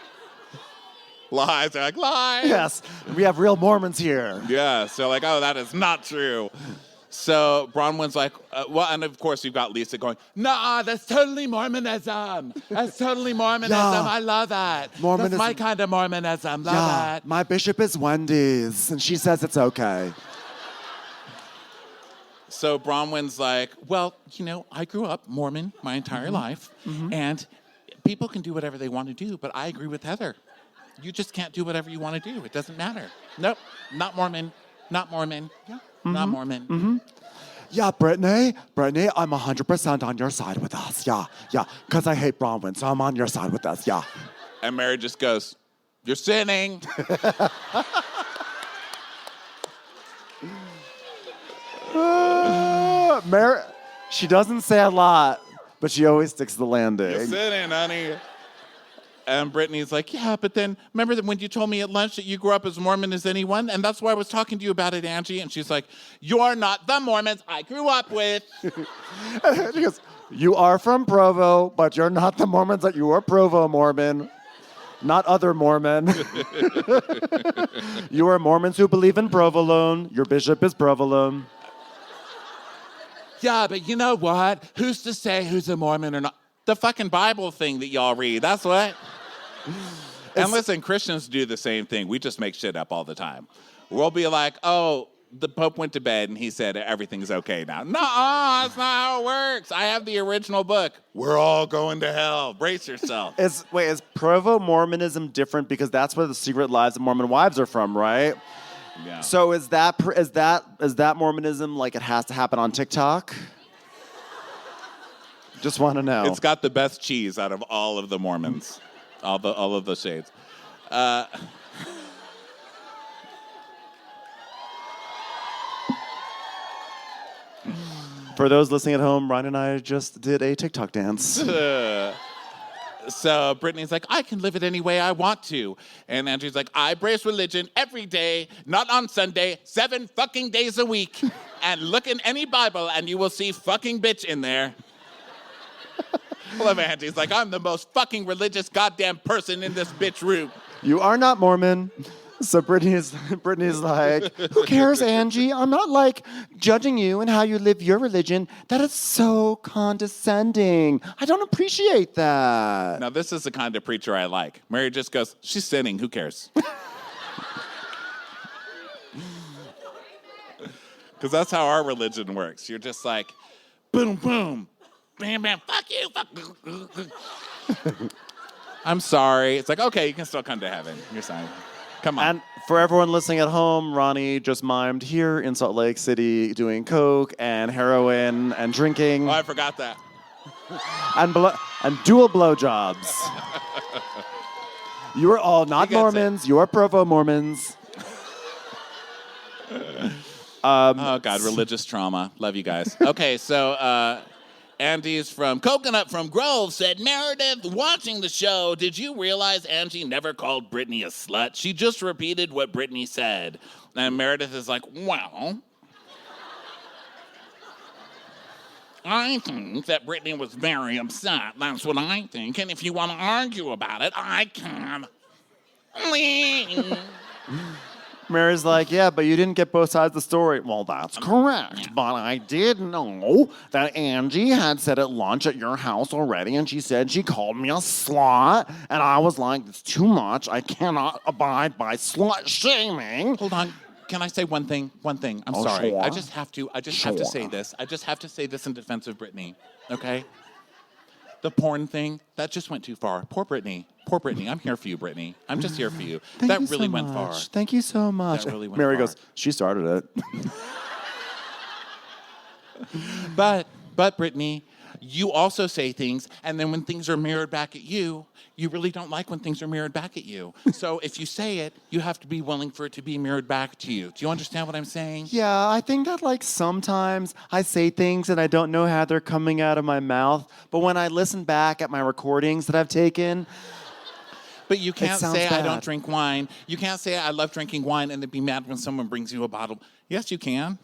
Lies. They're like, lies. Yes, we have real Mormons here. Yeah, so like, oh, that is not true. So Bronwyn's like, well, and of course you've got Lisa going, nah, that's totally Mormonism. That's totally Mormonism. Yeah. I love that. Mormonism. That's my kind of Mormonism. Love Yeah, that. my bishop is Wendy's, and she says it's okay. So Bronwyn's like, well, you know, I grew up Mormon my entire life, and people can do whatever they want to do, but I agree with Heather. You just can't do whatever you want to do. It doesn't matter. Nope, not Mormon. Not Mormon. Yeah. Not Mormon. Yeah, Britney, I'm 100% on your side with us. Yeah, because I hate Bronwyn, so I'm on your side with us. Yeah. And Mary just goes, you're sinning. She doesn't say a lot, but she always sticks the landing. You're sitting, honey. And Brittany's like, yeah, but then remember that when you told me at lunch that you grew up as Mormon as anyone? And that's why I was talking to you about it, Angie. And she's like, you're not the Mormons I grew up with. She goes, you are from Provo, but you're not the Mormons that you are Provo Mormon. Not other Mormon. You are Mormons who believe in provolone. Your bishop is provolone. Yeah, but you know what? Who's to say who's a Mormon or not? The fucking Bible thing that y'all read, that's what. And listen, Christians do the same thing. We just make shit up all the time. We'll be like, oh, the Pope went to bed and he said everything's okay now. No, that's not how it works. I have the original book. We're all going to hell. Brace yourself. Is Provo Mormonism different because that's where the Secret Lives of Mormon Wives are from, right? Yeah. So is that Mormonism like it has to happen on TikTok? Just want to know. It's got the best cheese out of all of the Mormons, all of the shades. For those listening at home, Ryan and I just did a TikTok dance. So Brittany's like, I can live it any way I want to. And Andrew's like, I embrace religion every day, not on Sunday, 7 fucking days a week. And look in any Bible and you will see fucking bitch in there. I love Angie's like, I'm the most fucking religious goddamn person in this bitch room. You are not Mormon. So Brittany's like, who cares, Angie? I'm not like judging you and how you live your religion. That is so condescending. I don't appreciate that. Now, this is the kind of preacher I like. Mary just goes, she's sinning, who cares? Because that's how our religion works. You're just like, boom, boom, bam, bam, fuck you, fuck you. I'm sorry. It's like, okay, you can still come to heaven. You're fine. Come on. And for everyone listening at home, Ronnie just mimed here in Salt Lake City doing coke and heroin and drinking. Oh, I forgot that. And dual blowjobs. You are all not Mormons. You are Provo Mormons. Oh, God, religious trauma. Love you guys. Okay, so Andy's from Coconut from Grove said, Meredith, watching the show, did you realize Angie never called Britney a slut? She just repeated what Britney said. And Meredith is like, well, I think that Britney was very upset. That's what I think. And if you want to argue about it, I can. Mary's like, yeah, but you didn't get both sides of the story. Well, that's correct. But I did know that Angie had said at lunch at your house already, and she said she called me a slut. And I was like, it's too much. I cannot abide by slut shaming. Hold on. Can I say one thing? One thing. I'm sorry. Sure. I just have to say this. I just have to say this in defense of Britney. Okay? The porn thing, that just went too far. Poor Britney. Poor Britney. I'm here for you, Britney. I'm just here for you. That really went far. Thank you so much. That really went Mary far. goes, she started it. But Britney, you also say things, and then when things are mirrored back at you, you really don't like when things are mirrored back at you. So if you say it, you have to be willing for it to be mirrored back to you. Do you understand what I'm saying? Yeah, I think that like sometimes I say things and I don't know how they're coming out of my mouth. But when I listen back at my recordings that I've taken, but you can't say, bad. I don't drink wine. You can't say, I love drinking wine, and then be mad when someone brings you a bottle. Yes, you can.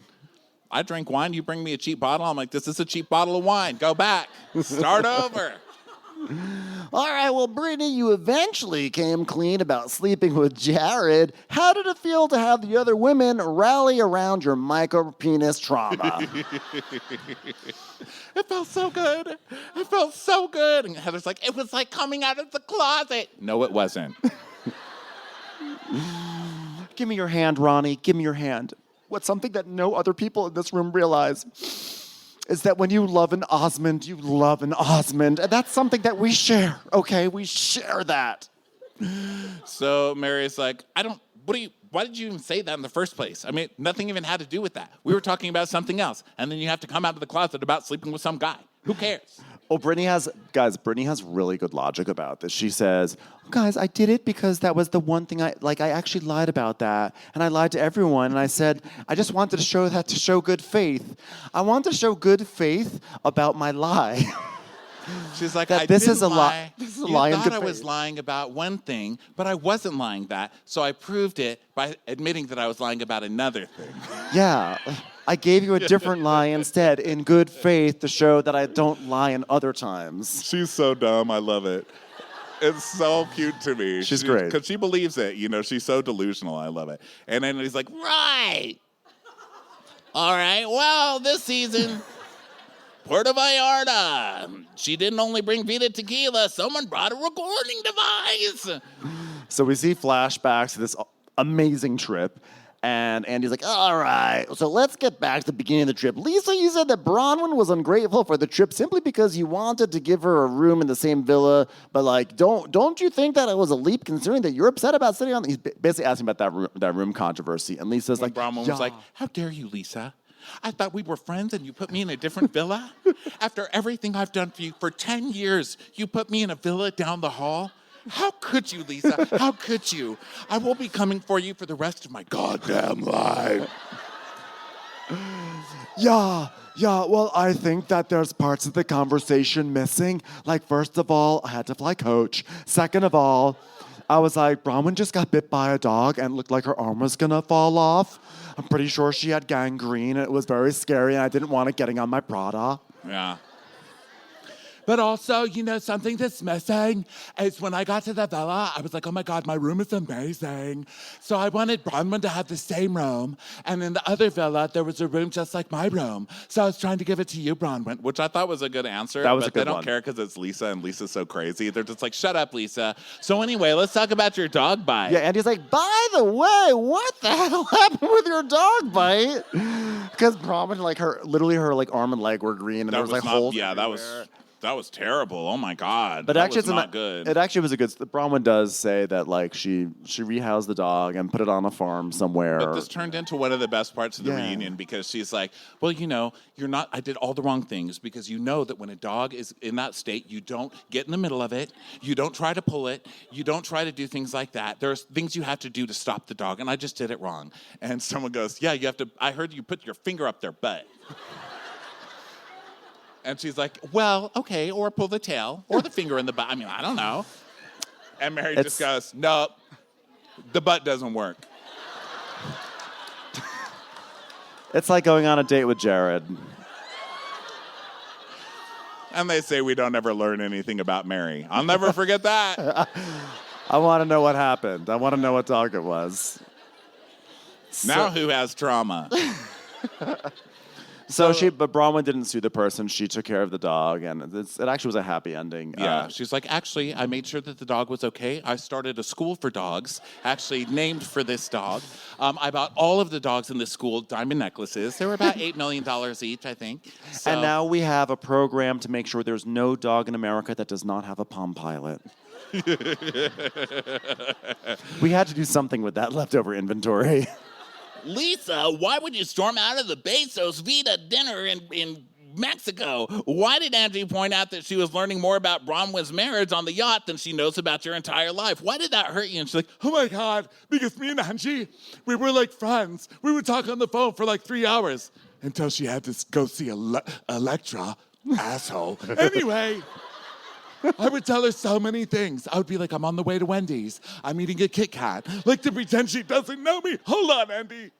I drink wine. You bring me a cheap bottle. I'm like, this is a cheap bottle of wine. Go back. Start over. All right, well, Britney, you eventually came clean about sleeping with Jared. How did it feel to have the other women rally around your micro-penis trauma? It felt so good. It felt so good. And Heather's like, it was like coming out of the closet. No, it wasn't. Give me your hand, Ronnie. Give me your hand. What's something that no other people in this room realize is that when you love an Osmond, you love an Osmond. And that's something that we share, okay? We share that. So Mary's like, why did you even say that in the first place? I mean, nothing even had to do with that. We were talking about something else. And then you have to come out of the closet about sleeping with some guy. Who cares? Oh, Britney has really good logic about this. She says, guys, I did it because that was the one thing I actually lied about that. And I lied to everyone. And I said, I just wanted to show good faith. I wanted to show good faith about my lie. She's like, That I this didn't is a lie. lie. This is a You lie in thought good I was faith." lying about one thing, but I wasn't lying that. So I proved it by admitting that I was lying about another thing. Yeah. I gave you a different lie instead in good faith to show that I don't lie in other times. She's so dumb. I love it. It's so cute to me. She's great. Because she believes it. You know, she's so delusional. I love it. And then he's like, right. All right. Well, this season, Puerto Vallarta. She didn't only bring Vita tequila. Someone brought a recording device. So we see flashbacks to this amazing trip. And Andy's like, all right, so let's get back to the beginning of the trip. Lisa, you said that Bronwyn was ungrateful for the trip simply because you wanted to give her a room in the same villa. But, like, don't you think that it was a leap considering that you're upset about sitting on... He's basically asking about that room controversy. And Lisa's like, Bronwyn was like, how dare you, Lisa? I thought we were friends and you put me in a different villa? After everything I've done for you for 10 years, you put me in a villa down the hall? How could you, Lisa? How could you? I will be coming for you for the rest of my goddamn life. Yeah, well, I think that there's parts of the conversation missing. Like, first of all, I had to fly coach. Second of all, I was like, Bronwyn just got bit by a dog and looked like her arm was gonna fall off. I'm pretty sure she had gangrene and it was very scary and I didn't want it getting on my Prada. Yeah. But also, you know, something that's missing is when I got to the villa, I was like, oh my God, my room is amazing. So I wanted Bronwyn to have the same room. And in the other villa, there was a room just like my room. So I was trying to give it to you, Bronwyn. Which I thought was a good answer. That was but a good they don't one. care because it's Lisa and Lisa's so crazy. They're just like, shut up, Lisa. So anyway, let's talk about your dog bite. Yeah, Andy's like, by the way, what the hell happened with your dog bite? Because Bronwyn, like, her arm and leg were green and there was like holes. Yeah, everywhere. that was terrible. Oh my God. But that actually, was not good. It actually was a good. Bronwyn does say that like she rehoused the dog and put it on a farm somewhere. But this turned into one of the best parts of the reunion because she's like, well, you know, I did all the wrong things because you know that when a dog is in that state, you don't get in the middle of it. You don't try to pull it. You don't try to do things like that. There's things you have to do to stop the dog, and I just did it wrong. And someone goes, yeah, you have to, I heard you put your finger up their butt. And she's like, well, okay, or pull the tail, or the finger in the butt. I mean, I don't know. And Mary just goes, nope, the butt doesn't work. It's like going on a date with Jared. And they say we don't ever learn anything about Mary. I'll never forget that. I want to know what happened. I want to know what dog it was. Now who has trauma? But Bronwyn didn't sue the person. She took care of the dog, and it actually was a happy ending. Yeah, she's like, actually, I made sure that the dog was okay. I started a school for dogs, actually named for this dog. I bought all of the dogs in this school diamond necklaces. They were about $8 million each, I think. So, And now we have a program to make sure there's no dog in America that does not have a Palm Pilot. We had to do something with that leftover inventory. Lisa, why would you storm out of the Bezos Vita dinner in Mexico? Why did Angie point out that she was learning more about Bronwyn's marriage on the yacht than she knows about your entire life? Why did that hurt you? And she's like, Oh my God, because me and Angie, we were like friends. We would talk on the phone for like 3 hours until she had to go see Electra, asshole. Anyway, I would tell her so many things. I would be like, I'm on the way to Wendy's. I'm eating a Kit Kat. Like to pretend she doesn't know me. Hold on, Andy.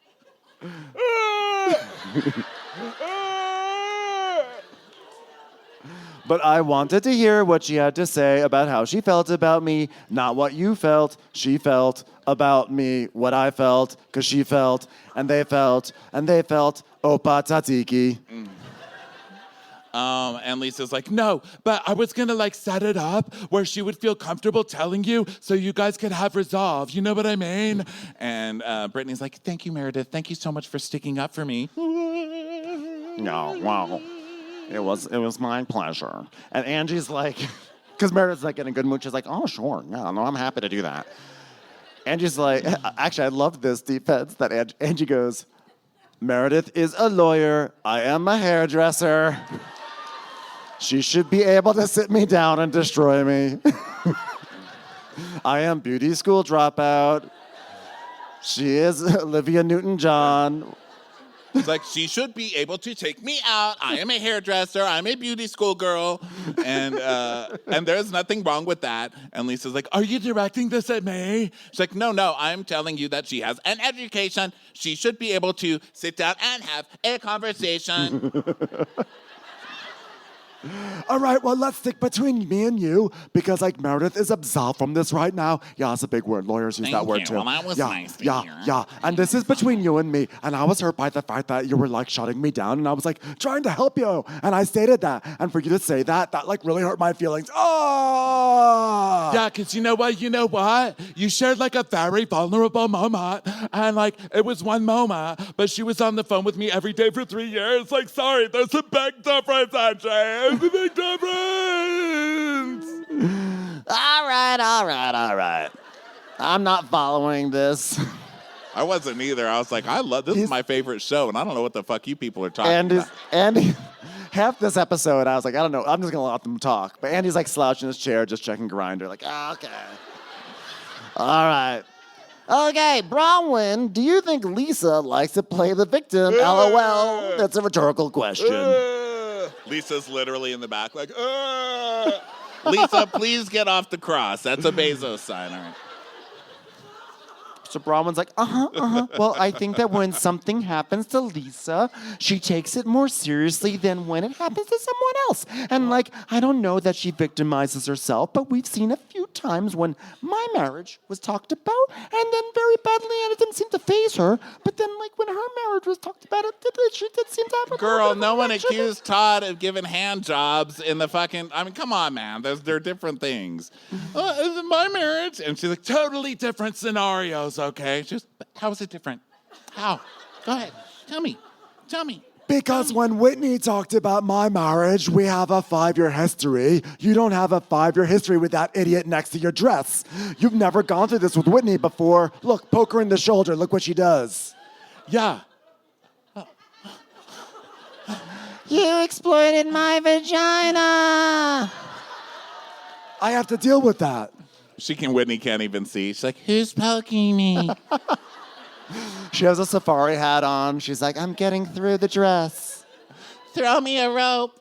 But I wanted to hear what she had to say about how she felt about me, not what you felt. She felt about me, what I felt, because she felt, and they felt, Opa Tatiki. And Lisa's like, no, but I was gonna like set it up where she would feel comfortable telling you so you guys could have resolve. You know what I mean? And Brittany's like, thank you, Meredith. Thank you so much for sticking up for me. No, wow. It was my pleasure. And Angie's like, because Meredith's like in a good mood, she's like, oh, sure. Yeah, no, I'm happy to do that. Angie's like, actually, I loved this defense that Angie goes, Meredith is a lawyer. I am a hairdresser. She should be able to sit me down and destroy me. I am beauty school dropout. She is Olivia Newton-John. It's like, she should be able to take me out. I am a hairdresser. I'm a beauty school girl. And there's nothing wrong with that. And Lisa's like, Are you directing this at me? she's like, no, I'm telling you that she has an education. She should be able to sit down and have a conversation. All right, well, let's stick between me and you because, like, Meredith is absolved from this right now. Yeah, it's a big word. Lawyers use that Thank word, you. too. Well, that was nice to hear. Yeah. And this is between you and me. And I was hurt by the fact that you were, like, shutting me down. And I was, like, trying to help you. And I stated that. And for you to say that, like, really hurt my feelings. Oh! Yeah, because you know what? You shared like a very vulnerable moment. And like, it was one moment, but she was on the phone with me every day for 3 years. Like, sorry, there's a big difference, Angie. There's a big difference. All right. I'm not following this. I wasn't either. I was like, this is my favorite show, and I don't know what the fuck you people are talking about. Andy, half this episode, I was like, I don't know. I'm just going to let them talk. But Andy's like slouching in his chair, just checking Grindr. Like, okay. All right. Okay, Bronwyn, do you think Lisa likes to play the victim? LOL. That's a rhetorical question. Lisa's literally in the back like, Lisa, please get off the cross. That's a Bezos sign, all right. So Bronwyn's like, Well, I think that when something happens to Lisa, she takes it more seriously than when it happens to someone else. And like, I don't know that she victimizes herself, but we've seen a few times when my marriage was talked about and then very badly, and it didn't seem to faze her. But then like when her marriage was talked about, she did seem to have a Girl, no one reaction. accused Todd of giving hand jobs in the fucking, I mean, come on, man. They're different things. Is it my marriage? And she's like, Totally different scenarios, okay? just, how is it different? How? Go ahead. Tell me. Because when Whitney talked about my marriage, we have a 5-year history. You don't have a 5-year history with that idiot next to your dress. You've never gone through this with Whitney before. Look, poke her in the shoulder. Look what she does. Yeah. You exploited my vagina. I have to deal with that. Whitney can't even see. She's like, who's poking me? She has a safari hat on. She's like, I'm getting through the dress. Throw me a rope.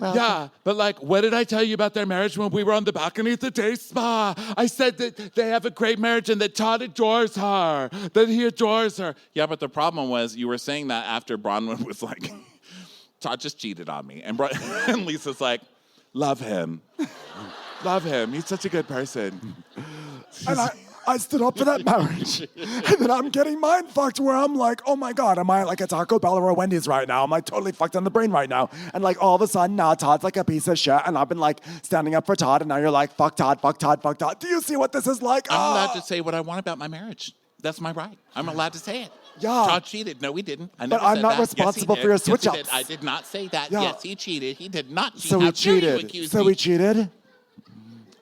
Yeah, but like, what did I tell you about their marriage when we were on the balcony at the day spa? I said that they have a great marriage and that Todd adores her, that he adores her. Yeah, but the problem was you were saying that after Bronwyn was like, Todd just cheated on me. And and Lisa's like, love him. Love him. He's such a good person. And I stood up for that marriage. And then I'm getting mind fucked where I'm like, oh my God, am I like a Taco Bell or a Wendy's right now? I'm like totally fucked on the brain right now. And like all of a sudden now Todd's like a piece of shit. And I've been like standing up for Todd. And now you're like, fuck Todd, fuck Todd, fuck Todd. Do you see what this is like? I'm allowed to say what I want about my marriage. That's my right. I'm allowed to say it. Yeah. Todd cheated. No, he didn't. I never But I'm said not that. responsible Yes, for your he did. switch Yes, he ups. did. I did not say that. Yeah. Yes, he cheated. He did not cheat. So How he dare you cheated. accuse So me? he cheated?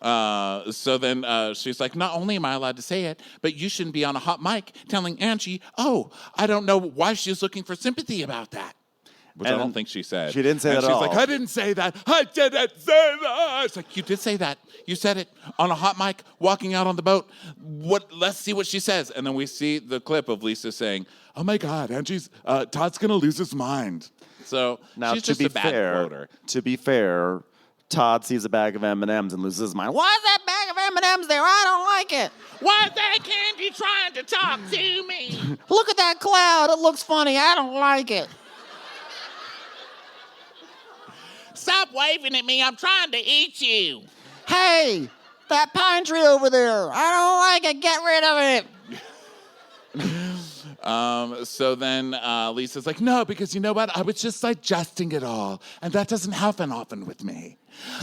So then she's like, not only am I allowed to say it, but you shouldn't be on a hot mic telling Angie, oh, I don't know why she's looking for sympathy about that. Which I And don't think she said. she didn't say and that at she's all. like, I didn't say that. I didn't say that. it's like, you did say that. You said it on a hot mic, walking out on the boat. Let's see what she says. And then we see the clip of Lisa saying, Oh my God, Todd's gonna lose his mind. so Now, she's to just be a bad quoter. Todd sees a bag of M&Ms and loses his mind. Why is that bag of M&Ms there? I don't like it. Why is that candy trying to talk to me? Look at that cloud. It looks funny. I don't like it. Stop waving at me. I'm trying to eat you. Hey, that pine tree over there. I don't like it. Get rid of it. So then Lisa's like, No, because you know what? I was just digesting it all, and that doesn't happen often with me.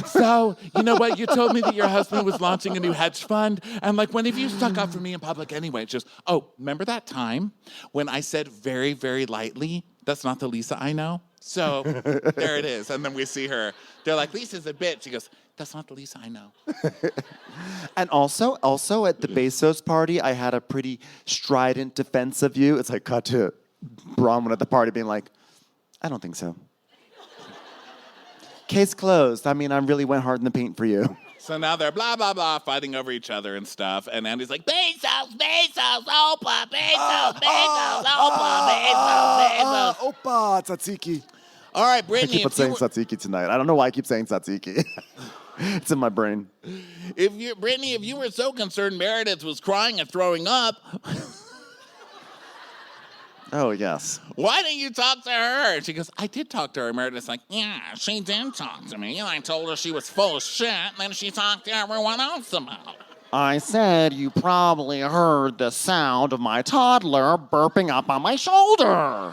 So, you know what? You told me that your husband was launching a new hedge fund, and like, when have you stuck up for me in public anyway? It's just, oh, remember that time when I said very, very lightly, that's not the Lisa I know? So there it is. And then we see her. They're like, Lisa's a bitch. She goes, that's not the Lisa I know. And also at the Bezos party, I had a pretty strident defense of you. It's like cut to Bronwyn at the party being like, I don't think so. Case closed. I mean, I really went hard in the paint for you. So now they're blah, blah, blah, fighting over each other and stuff. And Andy's like, Bezos, Bezos, Opa, Bezos, Bezos, Opa, Bezos, Bezos. Opa, tzatziki. All right, I Brittany, keep on saying tzatziki tonight. I don't know why I keep saying tzatziki. It's in my brain. Brittany, if you were so concerned Meredith was crying and throwing up, Oh, yes. why didn't you talk to her? She goes, I did talk to her. Meredith's like, yeah, she did talk to me. And I told her she was full of shit. And then she talked to everyone else about it. I said you probably heard the sound of my toddler burping up on my shoulder.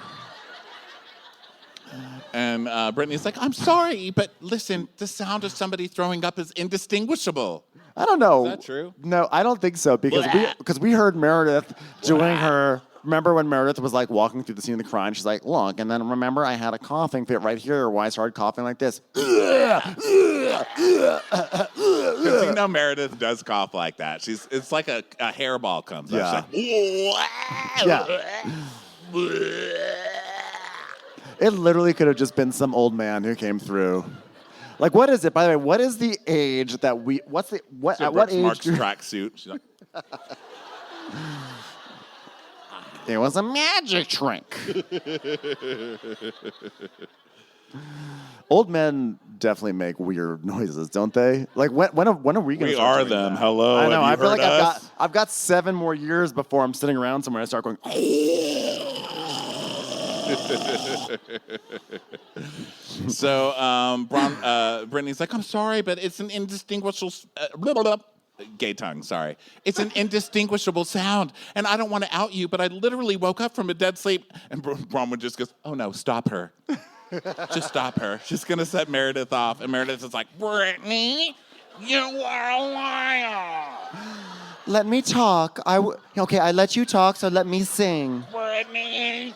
And Brittany's like, I'm sorry, but listen, the sound of somebody throwing up is indistinguishable. I don't know. Is that true? No, I don't think so because we heard Meredith doing her. Remember when Meredith was like walking through the scene of the crime? She's like, look, and then remember I had a coughing fit right here where I started coughing like this. Because you know Meredith does cough like that. It's like a hairball comes up. She's like, It literally could have just been some old man who came through. Like, what is it? By the way, what is the age that we? What's the what? So At what Brooks age? Mark's tracksuit. She's like, It was a magic trick. Old men definitely make weird noises, don't they? Like when are we going to? we are them. That? Hello. I know. Have I you feel heard like us? I've got 7 more years before I'm sitting around somewhere and I start going. So Brittany's like, I'm sorry, but it's an indistinguishable gay tongue, sorry. It's an indistinguishable sound, and I don't want to out you, but I literally woke up from a dead sleep. And Bronwyn just goes, oh no, stop her. Just stop her. She's going to set Meredith off. And Meredith is like, Brittany, you are a liar. Let me talk. Okay, I let you talk, so let me sing. Brittany.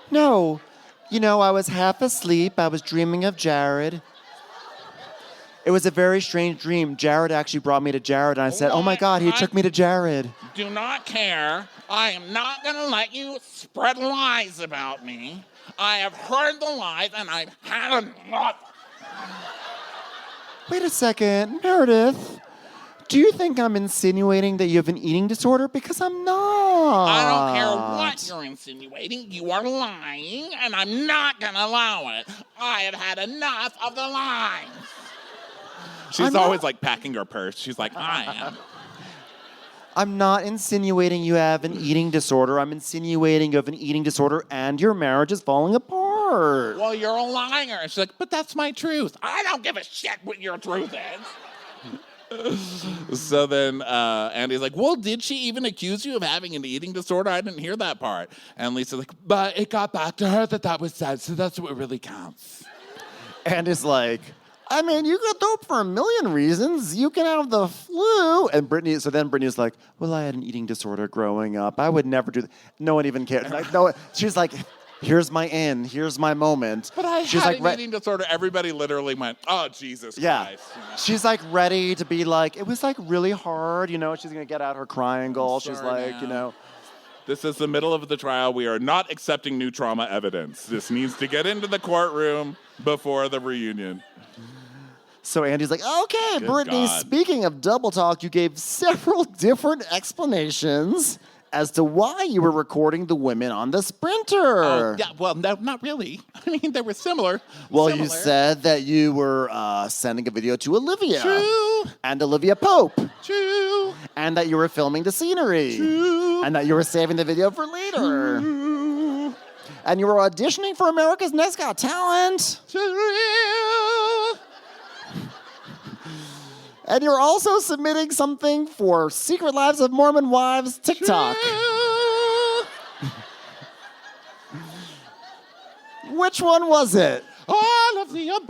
No. You know, I was half asleep. I was dreaming of Jared. It was a very strange dream. Jared actually brought me to Jared, and I said, oh my God, he took me to Jared. Do not care. I am not going to let you spread lies about me. I have heard the lies, and I've had enough. Wait a second, Meredith. Do you think I'm insinuating that you have an eating disorder? Because I'm not. I don't care what you're insinuating. You are lying, and I'm not going to allow it. I have had enough of the lies. She's always like packing her purse. She's like, I am. I'm not insinuating you have an eating disorder. I'm insinuating you have an eating disorder and your marriage is falling apart. Well, you're a liar. She's like, but that's my truth. I don't give a shit what your truth is. So then Andy's like, well, did she even accuse you of having an eating disorder? I didn't hear that part. And Lisa's like, but it got back to her that was said, so that's what really counts. And it's like, I mean, you could dope for a million reasons. You can have the flu. And so then Brittany's like, well, I had an eating disorder growing up. I would never do that. No one even cares. Like, no, she's like, here's my in. Here's my moment. But I she's had like, an eating disorder. Everybody literally went, oh, Jesus Christ. Yeah. You know? She's like ready to be like, it was like really hard. You know, she's going to get out her crying goal. She's Sorry like, now. you know. This is the middle of the trial. We are not accepting new trauma evidence. This needs to get into the courtroom before the reunion. So Andy's like, okay, Good Brittany, God. speaking of double talk, you gave several different explanations as to why you were recording the women on the Sprinter. Oh, yeah, well, no, not really. I mean, they were similar. Well, you Similar. said that you were sending a video to Olivia. True. And Olivia Pope. True. And that you were filming the scenery. True. And that you were saving the video for later. True. And you were auditioning for America's Next Got Talent. True. And you're also submitting something for Secret Lives of Mormon Wives TikTok. Which one was it? All of the above.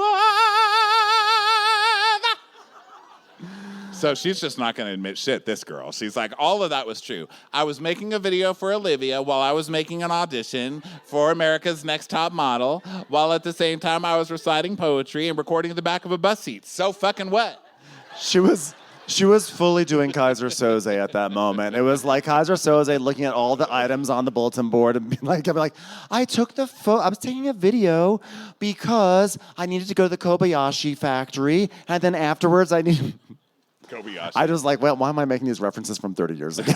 So she's just not going to admit shit, this girl. She's like, all of that was true. I was making a video for Olivia while I was making an audition for America's Next Top Model, while at the same time I was reciting poetry and recording in the back of a bus seat. So fucking what? She was She was fully doing Kaiser Soze at that moment. It was like Kaiser Soze looking at all the items on the bulletin board and being like, I took the I was taking a video because I needed to go to the Kobayashi factory, and then afterwards I need. Kobayashi. I was like, well, why am I making these references from 30 years ago?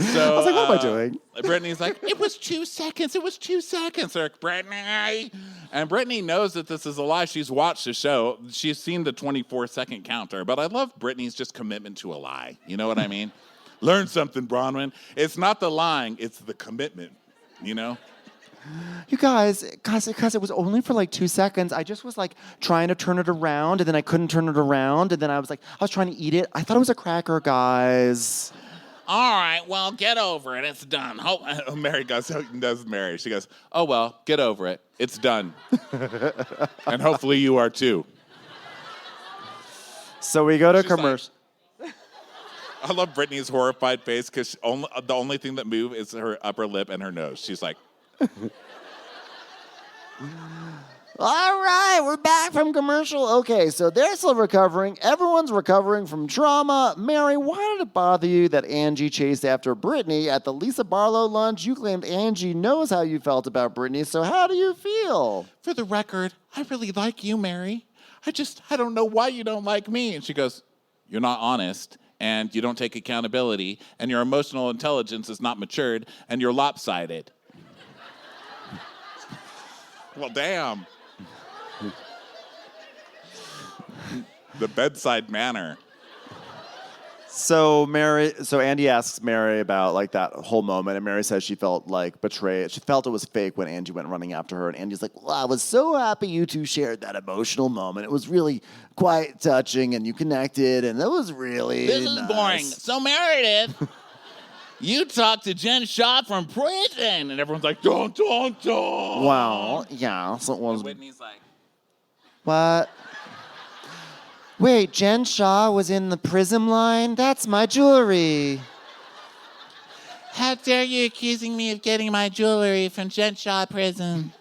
So, I was like, what am I doing? Britney's like, it was 2 seconds. It was 2 seconds. They're like, Britney. And Britney knows that this is a lie. She's watched the show. She's seen the 24-second counter. But I love Britney's just commitment to a lie. You know what I mean? Learn something, Bronwyn. It's not the lying. It's the commitment, you know? You guys, because it was only for like 2 seconds. I just was like trying to turn it around, and then I couldn't turn it around. And then I was trying to eat it. I thought it was a cracker, guys. All right, well, get over it. It's done. Mary does Mary. She goes, oh, well, get over it. It's done. And hopefully you are too. So we go to She's commercial. I love Britney's horrified face because the only thing that moves is her upper lip and her nose. She's like, All right, we're back from commercial. Okay, so they're still recovering. Everyone's recovering from trauma. Mary, why did it bother you that Angie chased after Britney at the Lisa Barlow lunch? You claimed Angie knows how you felt about Britney, so how do you feel? for the record, I really like you, Mary. I don't know why you don't like me. And she goes, you're not honest, and you don't take accountability, and your emotional intelligence is not matured, and you're lopsided. Well, damn. The bedside manner. So Andy asks Mary about like that whole moment, and Mary says she felt like betrayed. She felt it was fake when Angie went running after her, and Andy's like, well, I was so happy you two shared that emotional moment. It was really quite touching, and you connected, and that was really This is nice. boring. So, Meredith, you talked to Jen Shaw from prison, and everyone's like, don't. Well, yeah, so it was. Whitney's like, What? Wait, Jen Shaw was in the Prism line? That's my jewelry. how dare you accusing me of getting my jewelry from Jen Shaw prison?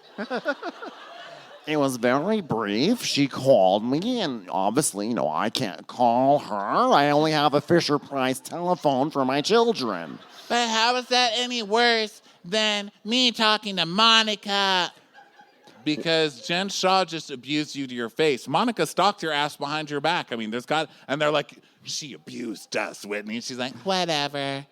It was very brief. She called me, and obviously, I can't call her. I only have a Fisher-Price telephone for my children. But how is that any worse than me talking to Monica? Because Jen Shaw just abused you to your face. Monica stalked your ass behind your back. I mean, and they're like, she abused us, Whitney. She's like, whatever.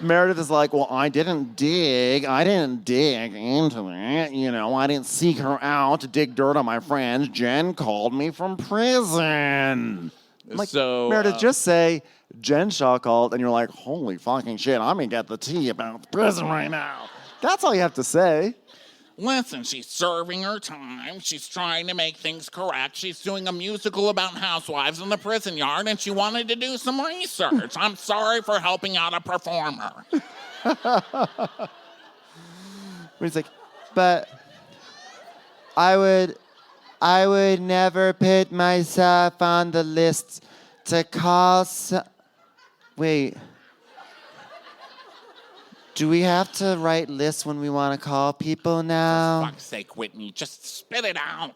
Meredith is like, well, I didn't dig into it. I didn't seek her out to dig dirt on my friends. Jen called me from prison. Like, So, Meredith, just say, Jen Shaw called, and you're like, holy fucking shit, I'm gonna get the tea about the prison right now. That's all you have to say. Listen, she's serving her time. She's trying to make things correct. She's doing a musical about housewives in the prison yard, and she wanted to do some research. I'm sorry for helping out a performer. He's like, but I would never put myself on the list to call Wait. Do we have to write lists when we want to call people now? For fuck's sake, Whitney, just spit it out.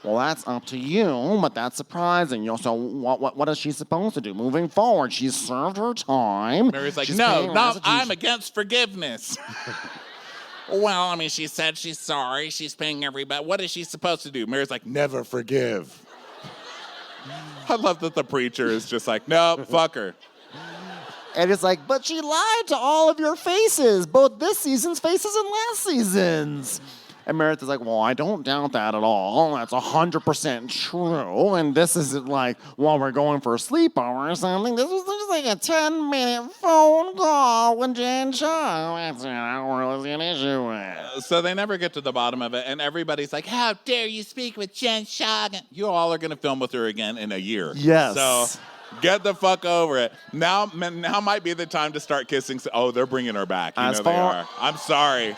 Well, that's up to you, but that's surprising. So what is she supposed to do moving forward? She's served her time. Mary's like, She's no, paying restitution. I'm against forgiveness. Well, I mean, she said she's sorry. She's paying everybody. What is she supposed to do? Mary's like, never forgive. I love that the preacher is just like, no, fuck her. And it's like, but she lied to all of your faces, both this season's faces and last season's. And Meredith is like, well, I don't doubt that at all. That's 100% true. And this isn't like, well, we're going for a sleepover or something. This was just like a 10-minute phone call with Jen Shaw. That's not really an issue with. So they never get to the bottom of it, and everybody's like, how dare you speak with Jen Shaw? You all are going to film with her again in a year. Yes. So get the fuck over it. Now might be the time to start kissing. Oh, they're bringing her back. You know they are. I'm sorry.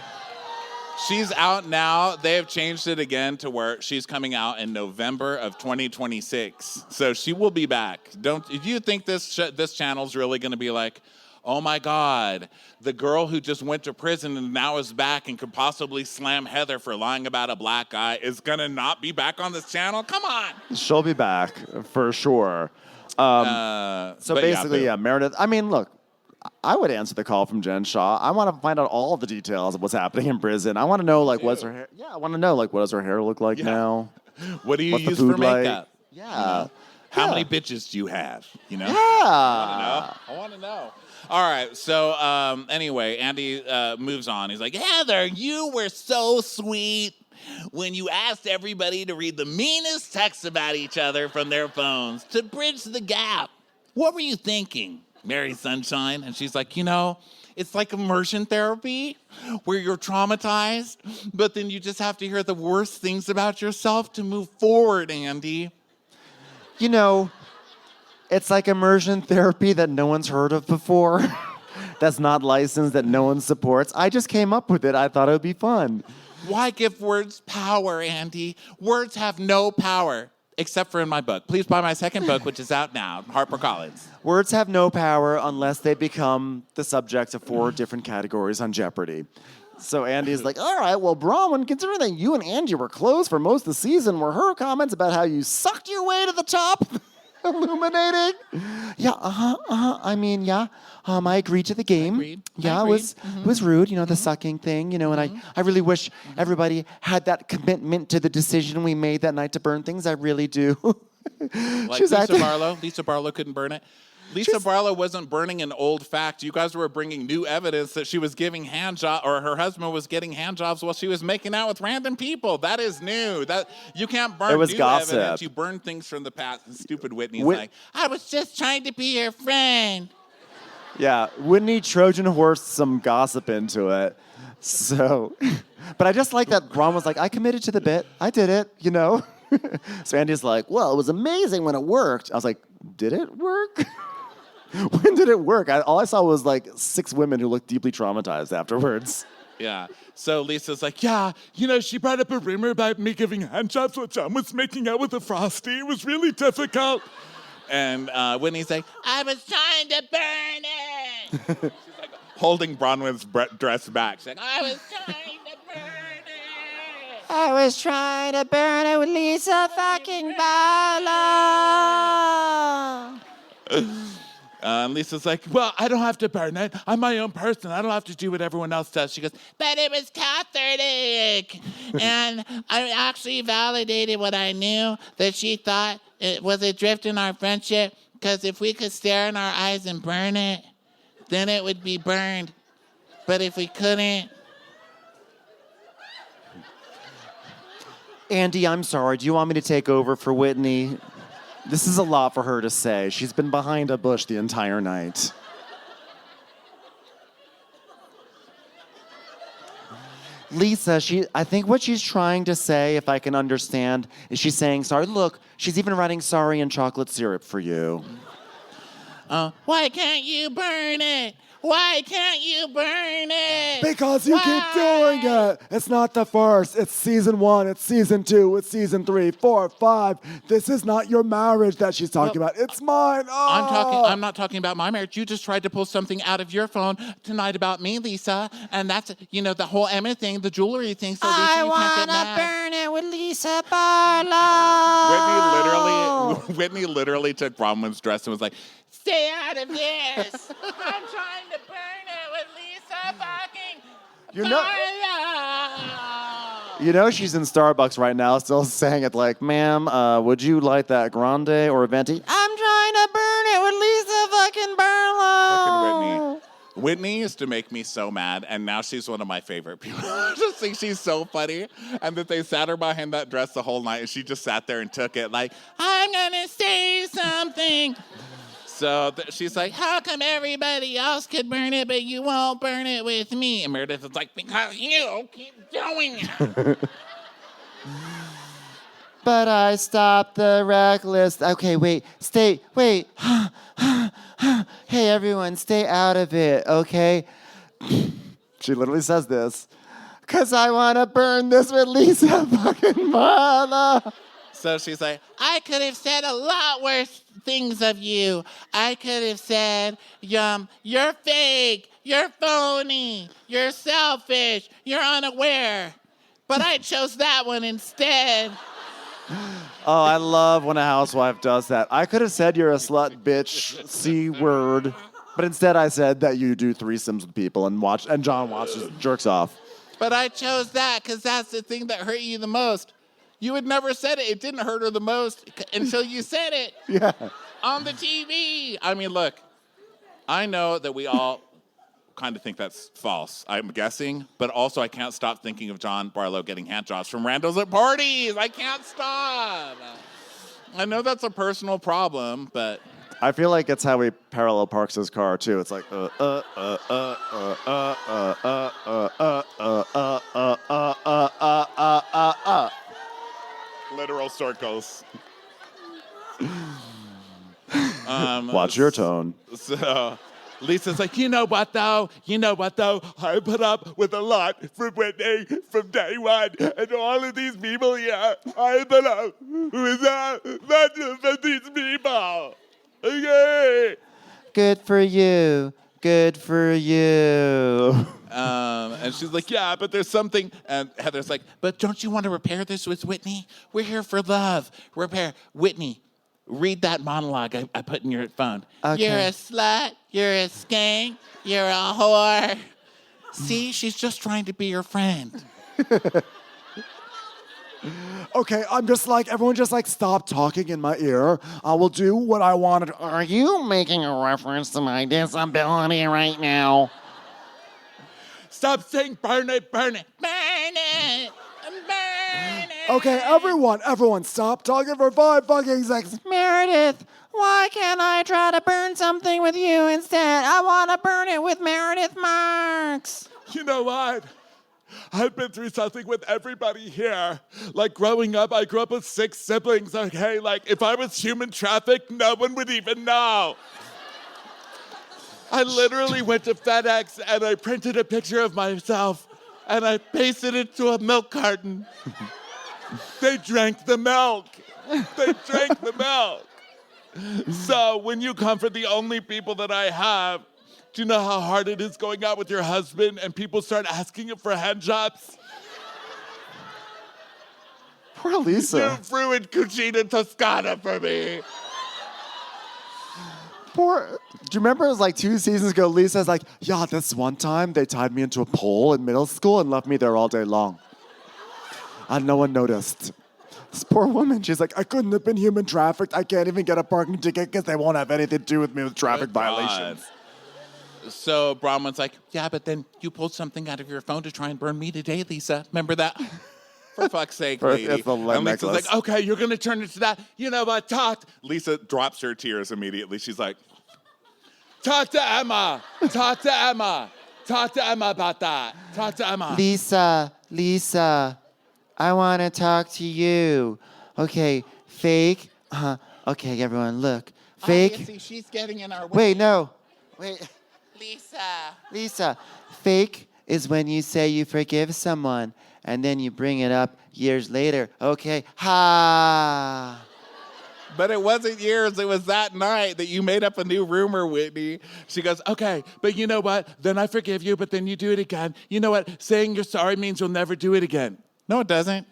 She's out now. They have changed it again to where she's coming out in November of 2026. So she will be back. If you think this channel's really going to be like, oh my God, the girl who just went to prison and now is back and could possibly slam Heather for lying about a black guy is gonna not be back on this channel? Come on. She'll be back for sure. So But basically, yeah, Meredith. I mean, look, I would answer the call from Jen Shaw. I want to find out all the details of what's happening in prison. I want to know, like, what's her hair? Yeah, I want to know, like, what does her hair look like now? what do you What's the use for food like? makeup? Yeah. How Yeah. many bitches do you have? You know? Yeah. I want to know. All right. So anyway, Andy moves on. He's like, Heather, you were so sweet when you asked everybody to read the meanest texts about each other from their phones to bridge the gap. What were you thinking, Mary Sunshine? And she's like, it's like immersion therapy where you're traumatized, but then you just have to hear the worst things about yourself to move forward, Andy. It's like immersion therapy that no one's heard of before. That's not licensed, that no one supports. I just came up with it. I thought it would be fun. Why give words power, Andy? Words have no power, except for in my book. Please buy my second book, which is out now, HarperCollins. Words have no power unless they become the subject of 4 different categories on Jeopardy. So Andy's like, all right, well, Bronwyn, considering that you and Angie were close for most of the season, were her comments about how you sucked your way to the top illuminating? Yeah, I mean, yeah. I agreed to the game. Agreed. Yeah, Agreed. it was rude, the sucking thing, and I really wish everybody had that commitment to the decision we made that night to burn things. I really do. Like Lisa Barlow. Lisa Barlow couldn't burn it. Lisa Barlow wasn't burning an old fact. You guys were bringing new evidence that she was giving hand job, or her husband was getting hand jobs while she was making out with random people. That is new. That you can't burn new gossip. evidence. You burn things from the past. And stupid Whitney's like, I was just trying to be your friend. Yeah, Whitney Trojan horsed some gossip into it. So, but I just like that Ron was like, I committed to the bit. I did it, So Andy's like, well, it was amazing when it worked. I was like, did it work? When did it work? All I saw was like 6 women who looked deeply traumatized afterwards. Yeah. So Lisa's like, Yeah, she brought up a rumor about me giving handjobs while John was making out with a Frosty. It was really difficult. and Whitney's like, I was trying to burn it. She's like holding Bronwyn's dress back. She's like, I was trying to burn it. I was trying to burn it with Lisa fucking Barlow. Lisa's like, well, I don't have to burn it. I'm my own person. I don't have to do what everyone else does. She goes, but it was cathartic. And I actually validated what I knew, that she thought it was a drift in our friendship, because if we could stare in our eyes and burn it, then it would be burned. But if we couldn't... Andy, I'm sorry. Do you want me to take over for Whitney? This is a lot for her to say. She's been behind a bush the entire night. Lisa, I think what she's trying to say, if I can understand, is she's saying sorry. Look, she's even writing sorry in chocolate syrup for you. Why can't you burn it? Why can't you burn it? Because you keep doing it. It's not the first. It's season 1. It's season 2. It's season 3, 4, 5. This is not your marriage that she's talking about. It's mine. Oh. I'm not talking about my marriage. You just tried to pull something out of your phone tonight about me, Lisa. And that's, the whole Emma thing, the jewelry thing. So Lisa, you can't get mad. burn it with Lisa Barlow. Whitney literally took Bronwyn's dress and was like, stay out of this. I'm trying to burn it with Lisa fucking Barlow. She's in Starbucks right now still saying it like, ma'am, would you like that grande or a venti? I'm trying to burn it with Lisa fucking Barlow. Fucking Whitney. Whitney used to make me so mad, and now she's one of my favorite people. I just think she's so funny. And that they sat her behind that dress the whole night, and she just sat there and took it like, I'm gonna say something. So she's like, how come everybody else could burn it, but you won't burn it with me? And Meredith is like, because you keep doing it. But I stopped the reckless. Okay, wait. Hey, everyone, stay out of it, okay? She literally says this. Because I want to burn this with Lisa fucking Barlow. So she's like, I could have said a lot worse things of you. I could have said, you're fake, you're phony, you're selfish, you're unaware. But I chose that one instead. Oh, I love when a housewife does that. I could have said you're a slut, bitch, C word. But instead I said that you do threesomes with people and John watches jerks off. But I chose that because that's the thing that hurt you the most. You had never said it. It didn't hurt her the most until you said it. Yeah. On the TV. I mean, look, I know that we all kind of think that's false, I'm guessing, but also I can't stop thinking of John Barlow getting handjobs from randos at parties. I can't stop. I know that's a personal problem, but... I feel like it's how he parallel parks his car too. It's like literal circles. Watch your tone. So Lisa's like, you know what though? I put up with a lot from Whitney from day one. And all of these people here, I put up with not just of these people. Okay. Good for you. Good for you. And she's like, yeah, but there's something. And Heather's like, but don't you want to repair this with Whitney? We're here for love. Repair. Whitney, read that monologue I put in your phone. Okay. You're a slut. You're a skank. You're a whore. See, she's just trying to be your friend. Okay, I'm just like, everyone just like stop talking in my ear. I will do what I wanted. Are you making a reference to my disability right now? Stop saying burn it, burn it. Burn it. Burn it. Okay, everyone, stop talking for 5 fucking seconds. Meredith, why can't I try to burn something with you instead? I want to burn it with Meredith Marks. You know what? I've been through something with everybody here. Like growing up, I grew up with 6 siblings, okay? Like if I was human trafficked, no one would even know. I literally went to FedEx and I printed a picture of myself and I pasted it to a milk carton. They drank the milk. They drank the milk. So when you come for the only people that I have, do you know how hard it is going out with your husband and people start asking him for handjobs? Poor Lisa. You ruined Cucina Toscana for me. Do you remember it was like 2 seasons ago, Lisa's like, yeah, this one time they tied me into a pole in middle school and left me there all day long. And no one noticed. This poor woman, she's like, I couldn't have been human trafficked. I can't even get a parking ticket because they won't have anything to do with me with traffic violations. So Bronwyn's like, yeah, but then you pulled something out of your phone to try and burn me today, Lisa. Remember that? For fuck's sake, lady. It's a lead And Lisa's necklace. like, okay, you're going to turn into that. You know what, talk. Lisa drops her tears immediately. She's like, Talk to Emma. Talk to Emma. Talk to Emma about that. Talk to Emma. Lisa, I want to talk to you. Okay, fake. Okay, everyone, look. Fake. obviously she's getting in our way. Wait, no. Wait. Lisa. Fake is when you say you forgive someone and then you bring it up years later. Okay, ha. But it wasn't years. It was that night that you made up a new rumor, Whitney. She goes, okay, but you know what? Then I forgive you, but then you do it again. You know what? Saying you're sorry means you'll never do it again. No, it doesn't.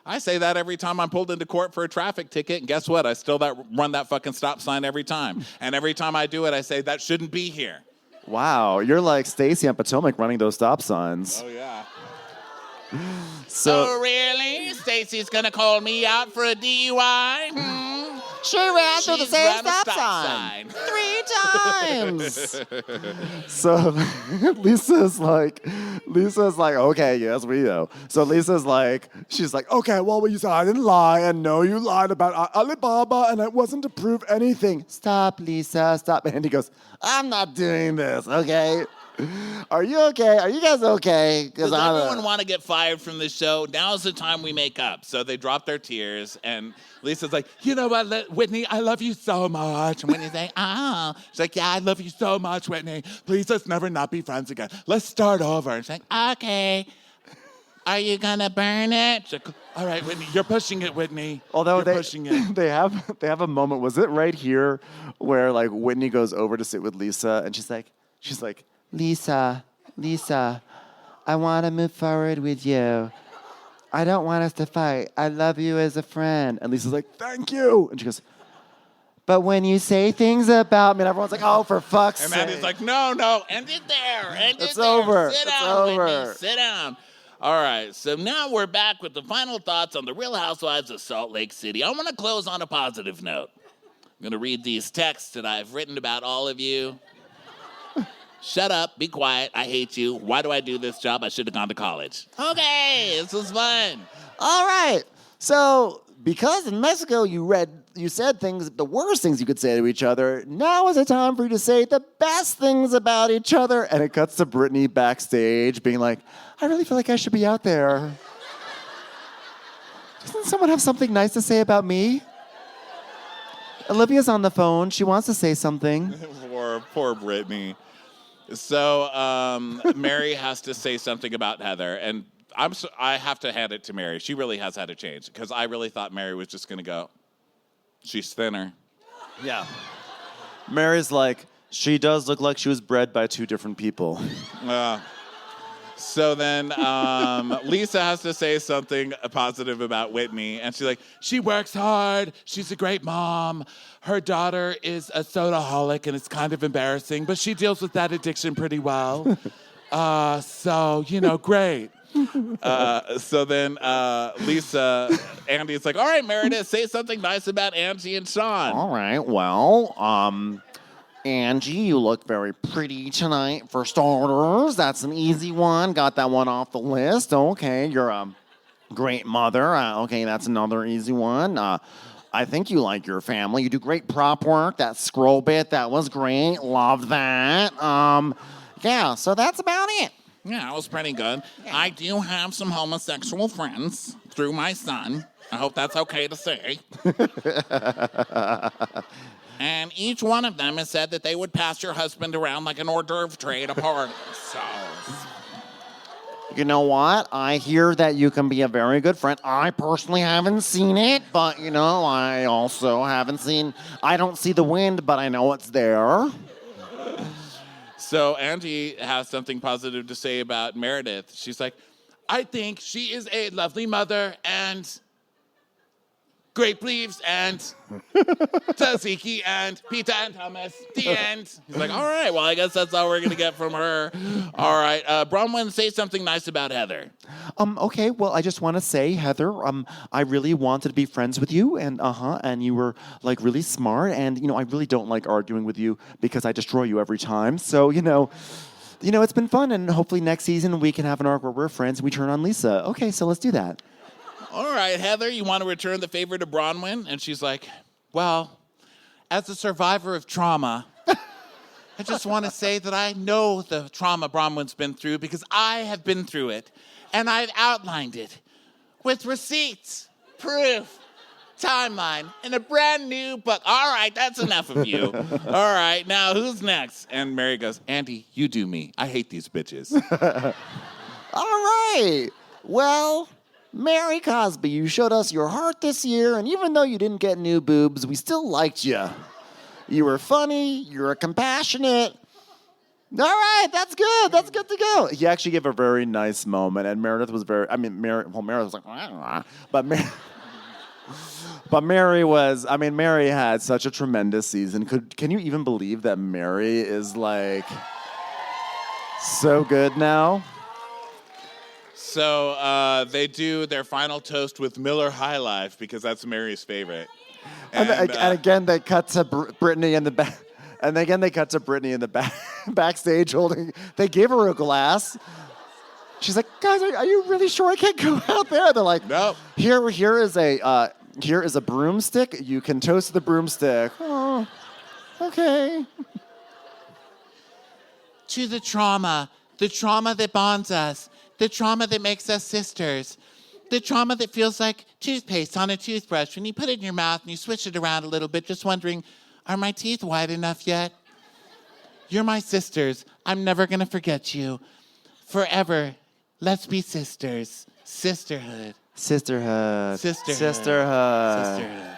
I say that every time I'm pulled into court for a traffic ticket, and guess what? I still run that fucking stop sign every time. And every time I do it, I say, that shouldn't be here. Wow, you're like Stacy on Potomac running those stop signs. Oh, yeah. So Oh, really? Stacy's gonna call me out for a DUI? she ran through the She's same ran a stop sign 3 times. So Lisa's like, okay, yes, we know. So Lisa's like, she's like, okay, well, you said I didn't lie, and no, you lied about Alibaba, and it wasn't to prove anything. Stop, Lisa, stop. And he goes, I'm not doing this, okay? Are you okay? Are you guys okay? Does everyone want to get fired from the show? Now's the time we make up. So they drop their tears, and Lisa's like, You know what, Whitney, I love you so much. and Whitney's like, oh. She's like, yeah, I love you so much, Whitney. Please, let's never not be friends again. Let's start over. She's like, okay. are you gonna burn it? She's like, all right, Whitney, you're pushing it, Whitney. Although you're pushing it. they have a moment. Was it right here where like Whitney goes over to sit with Lisa and she's like, Lisa, I want to move forward with you. I don't want us to fight. I love you as a friend. And Lisa's like, thank you. And she goes, but when you say things about me, and everyone's like, oh, for fuck's sake. And Maddie's like, no, end it there. It's over. Sit It's down, over. Whitney, sit down. All right, so now we're back with the final thoughts on the Real Housewives of Salt Lake City. I want to close on a positive note. I'm going to read these texts that I've written about all of you. Shut up, be quiet, I hate you. Why do I do this job? I should have gone to college. Okay, this was fun. All right. So because in Mexico you said things, the worst things you could say to each other, now is the time for you to say the best things about each other. And it cuts to Britney backstage being like, I really feel like I should be out there. Doesn't someone have something nice to say about me? Olivia's on the phone. She wants to say something. Poor Britney. So Mary has to say something about Heather, and I have to hand it to Mary. She really has had to change, because I really thought Mary was just going to go, she's thinner. Yeah. Mary's like, she does look like she was bred by two different people. So then Lisa has to say something positive about Whitney, and she's like, She works hard. She's a great mom. Her daughter is a soda-holic, and it's kind of embarrassing, but she deals with that addiction pretty well. So, great. So then Andy's like, all right, Meredith, say something nice about Angie and Sean. All right, well, Angie, you look very pretty tonight for starters. That's an easy one. Got that one off the list. Okay, you're a great mother. Okay, that's another easy one. I think you like your family. You do great prop work. That scroll bit, that was great. Love that. Yeah, so that's about it. Yeah, it was pretty good. I do have some homosexual friends through my son. I hope that's okay to say. And each one of them has said that they would pass your husband around like an hors d'oeuvre tray at a party. So, You know what? I hear that you can be a very good friend. I personally haven't seen it, but, I also haven't seen... I don't see the wind, but I know it's there. So Angie has something positive to say about Meredith. She's like, I think she is a lovely mother and great beliefs and tzatziki and pita and hummus. The end. he's like, all right, well, I guess that's all we're going to get from her. All right, Bronwyn, say something nice about Heather. Okay, well, I just want to say, Heather, I really wanted to be friends with you, and you were, like, really smart, and, I really don't like arguing with you because I destroy you every time, so, it's been fun, and hopefully next season we can have an arc where we're friends and we turn on Lisa. Okay, so let's do that. All right, Heather, you want to return the favor to Bronwyn? And she's like, well, as a survivor of trauma, I just want to say that I know the trauma Bronwyn's been through because I have been through it, and I've outlined it with receipts, proof, timeline, and a brand new book. All right, that's enough of you. All right, now who's next? And Mary goes, Andy, you do me. I hate these bitches. All right, well... Mary Cosby, you showed us your heart this year, and even though you didn't get new boobs, we still liked you. You were funny, you were compassionate. All right, that's good. That's good to go. He actually gave a very nice moment, and Meredith was Meredith was like, but Mary had such a tremendous season. Can you even believe that Mary is like so good now? So they do their final toast with Miller High Life because that's Mary's favorite. And again, they cut to Britney in the back. And again, they cut to Britney in the backstage holding. They gave her a glass. She's like, guys, are you really sure I can't go out there? They're like, nope. Here is a broomstick. You can toast the broomstick. Oh, okay. To the trauma that bonds us. The trauma that makes us sisters. The trauma that feels like toothpaste on a toothbrush when you put it in your mouth and you switch it around a little bit, just wondering, are my teeth white enough yet? You're my sisters. I'm never going to forget you. Forever Let's be sisters. Sisterhood. Sisterhood. Sisterhood. Sisterhood. Sisterhood.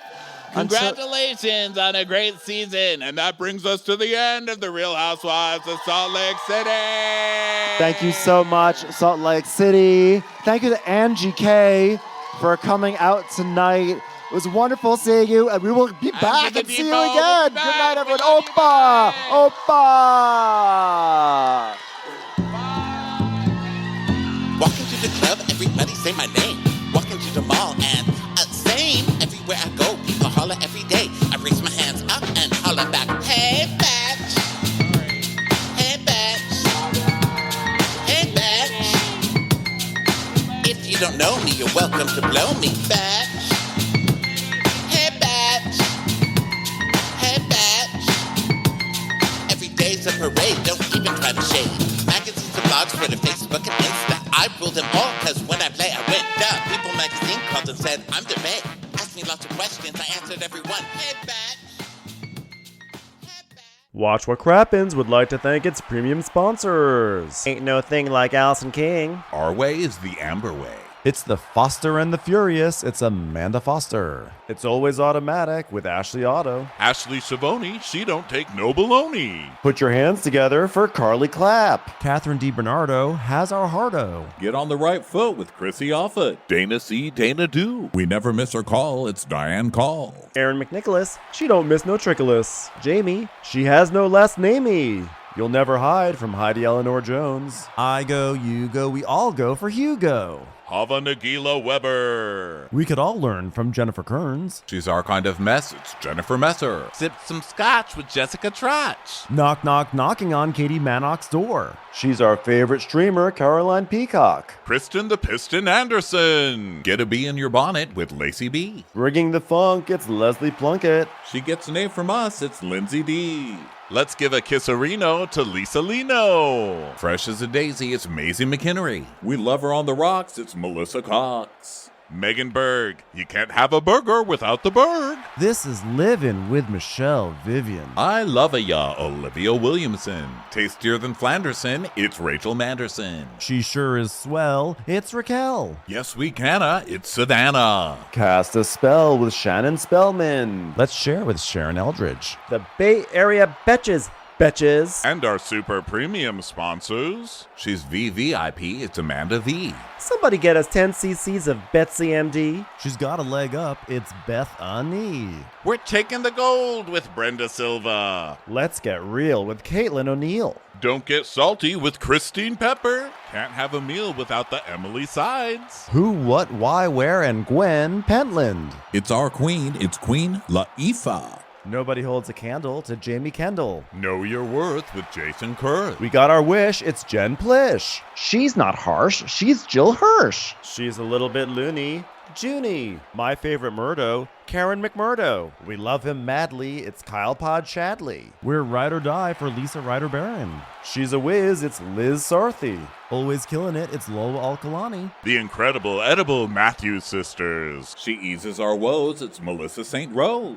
Congratulations on a great season. And that brings us to the end of The Real Housewives of Salt Lake City. Thank you so much, Salt Lake City. Thank you to Angie K for coming out tonight. It was wonderful seeing you, and we will be back and see you again. Good night, everyone. Opa! Opa! Walking to the club, everybody say my name. Walking to the mall and same. Everywhere I go, people holler every day. I raise my hands up and holler back. Hey, bitch. Hey, bitch. Hey, bitch. If you don't know me, you're welcome to blow me, bitch. Hey, bitch. Hey, bitch. Every day's a parade, don't even try to shade. Magazines and blogs, Twitter, Facebook, and Insta. I ruled them all, cause when I play, I win. Duh, People magazine called and said, I'm the man. Asked me lots of questions, I answered every one. Hey, bitch. Hey, bitch. Watch What Crappens would like to thank its premium sponsors. Ain't no thing like Allison King. Our way is the Amber way. It's the Foster and the Furious. It's Amanda Foster. It's always automatic with Ashley Auto. Ashley Savoni, she don't take no baloney. Put your hands together for Carly Clapp. Catherine DiBernardo has our hearto. Get on the right foot with Chrissy Offutt. Dana C. Dana Do. We never miss her call. It's Diane Call. Erin McNicholas, she don't miss no trickolas. Jamie, she has no last namey. You'll never hide from Heidi Eleanor Jones. I go, you go, we all go for Hugo. Hava Nagila Weber. We could all learn from Jennifer Kearns. She's our kind of mess. It's Jennifer Messer. Sip some scotch with Jessica Trotch. Knock, knock, knocking on Katie Mannock's door. She's our favorite streamer, Caroline Peacock. Kristen the Piston Anderson. Get a bee in your bonnet with Lacey B. Bringing the funk, it's Leslie Plunkett. She gets a name from us. It's Lindsay D. Let's give a kisserino to Lisa Lino. Fresh as a daisy, it's Maisie McHenry. We love her on the rocks, it's Melissa Cox. Megan Berg. You can't have a burger without the Berg. This is Livin' with Michelle Vivian. I love ya, Olivia Williamson. Tastier than Flanderson, it's Rachel Manderson. She sure is swell, it's Raquel. Yes, we canna, it's Savannah. Cast a spell with Shannon Spellman. Let's share with Sharon Eldridge. The Bay Area Betches. Betches. And our super premium sponsors. She's VVIP, it's Amanda V. Somebody get us 10 cc's of Betsy MD. She's got a leg up, it's Beth Ani. We're taking the gold with Brenda Silva. Let's get real with Caitlin O'Neill. Don't get salty with Christine Pepper. Can't have a meal without the Emily Sides. Who, what, why, where, and Gwen Pentland. It's our queen, it's Queen Laifah. Nobody holds a candle to Jamie Kendall. Know your worth with Jason Kurth. We got our wish, it's Jen Plish. She's not harsh, she's Jill Hirsch. She's a little bit loony. Junie. My favorite Murdo, Karen McMurdo. We love him madly, it's Kyle Pod Shadley. We're ride or die for Lisa Ryder Barron. She's a whiz, it's Liz Sarthy. Always killing it, it's Lola Alkalani. The incredible edible Matthews sisters. She eases our woes, it's Melissa St. Rose.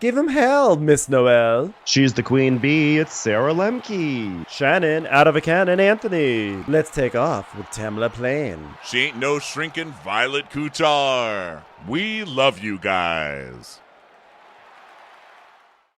Give him hell, Miss Noel. She's the queen bee, it's Sarah Lemke. Shannon, out of a cannon, Anthony. Let's take off with Tamla Plain. She ain't no shrinking Violet Kuchar. We love you guys.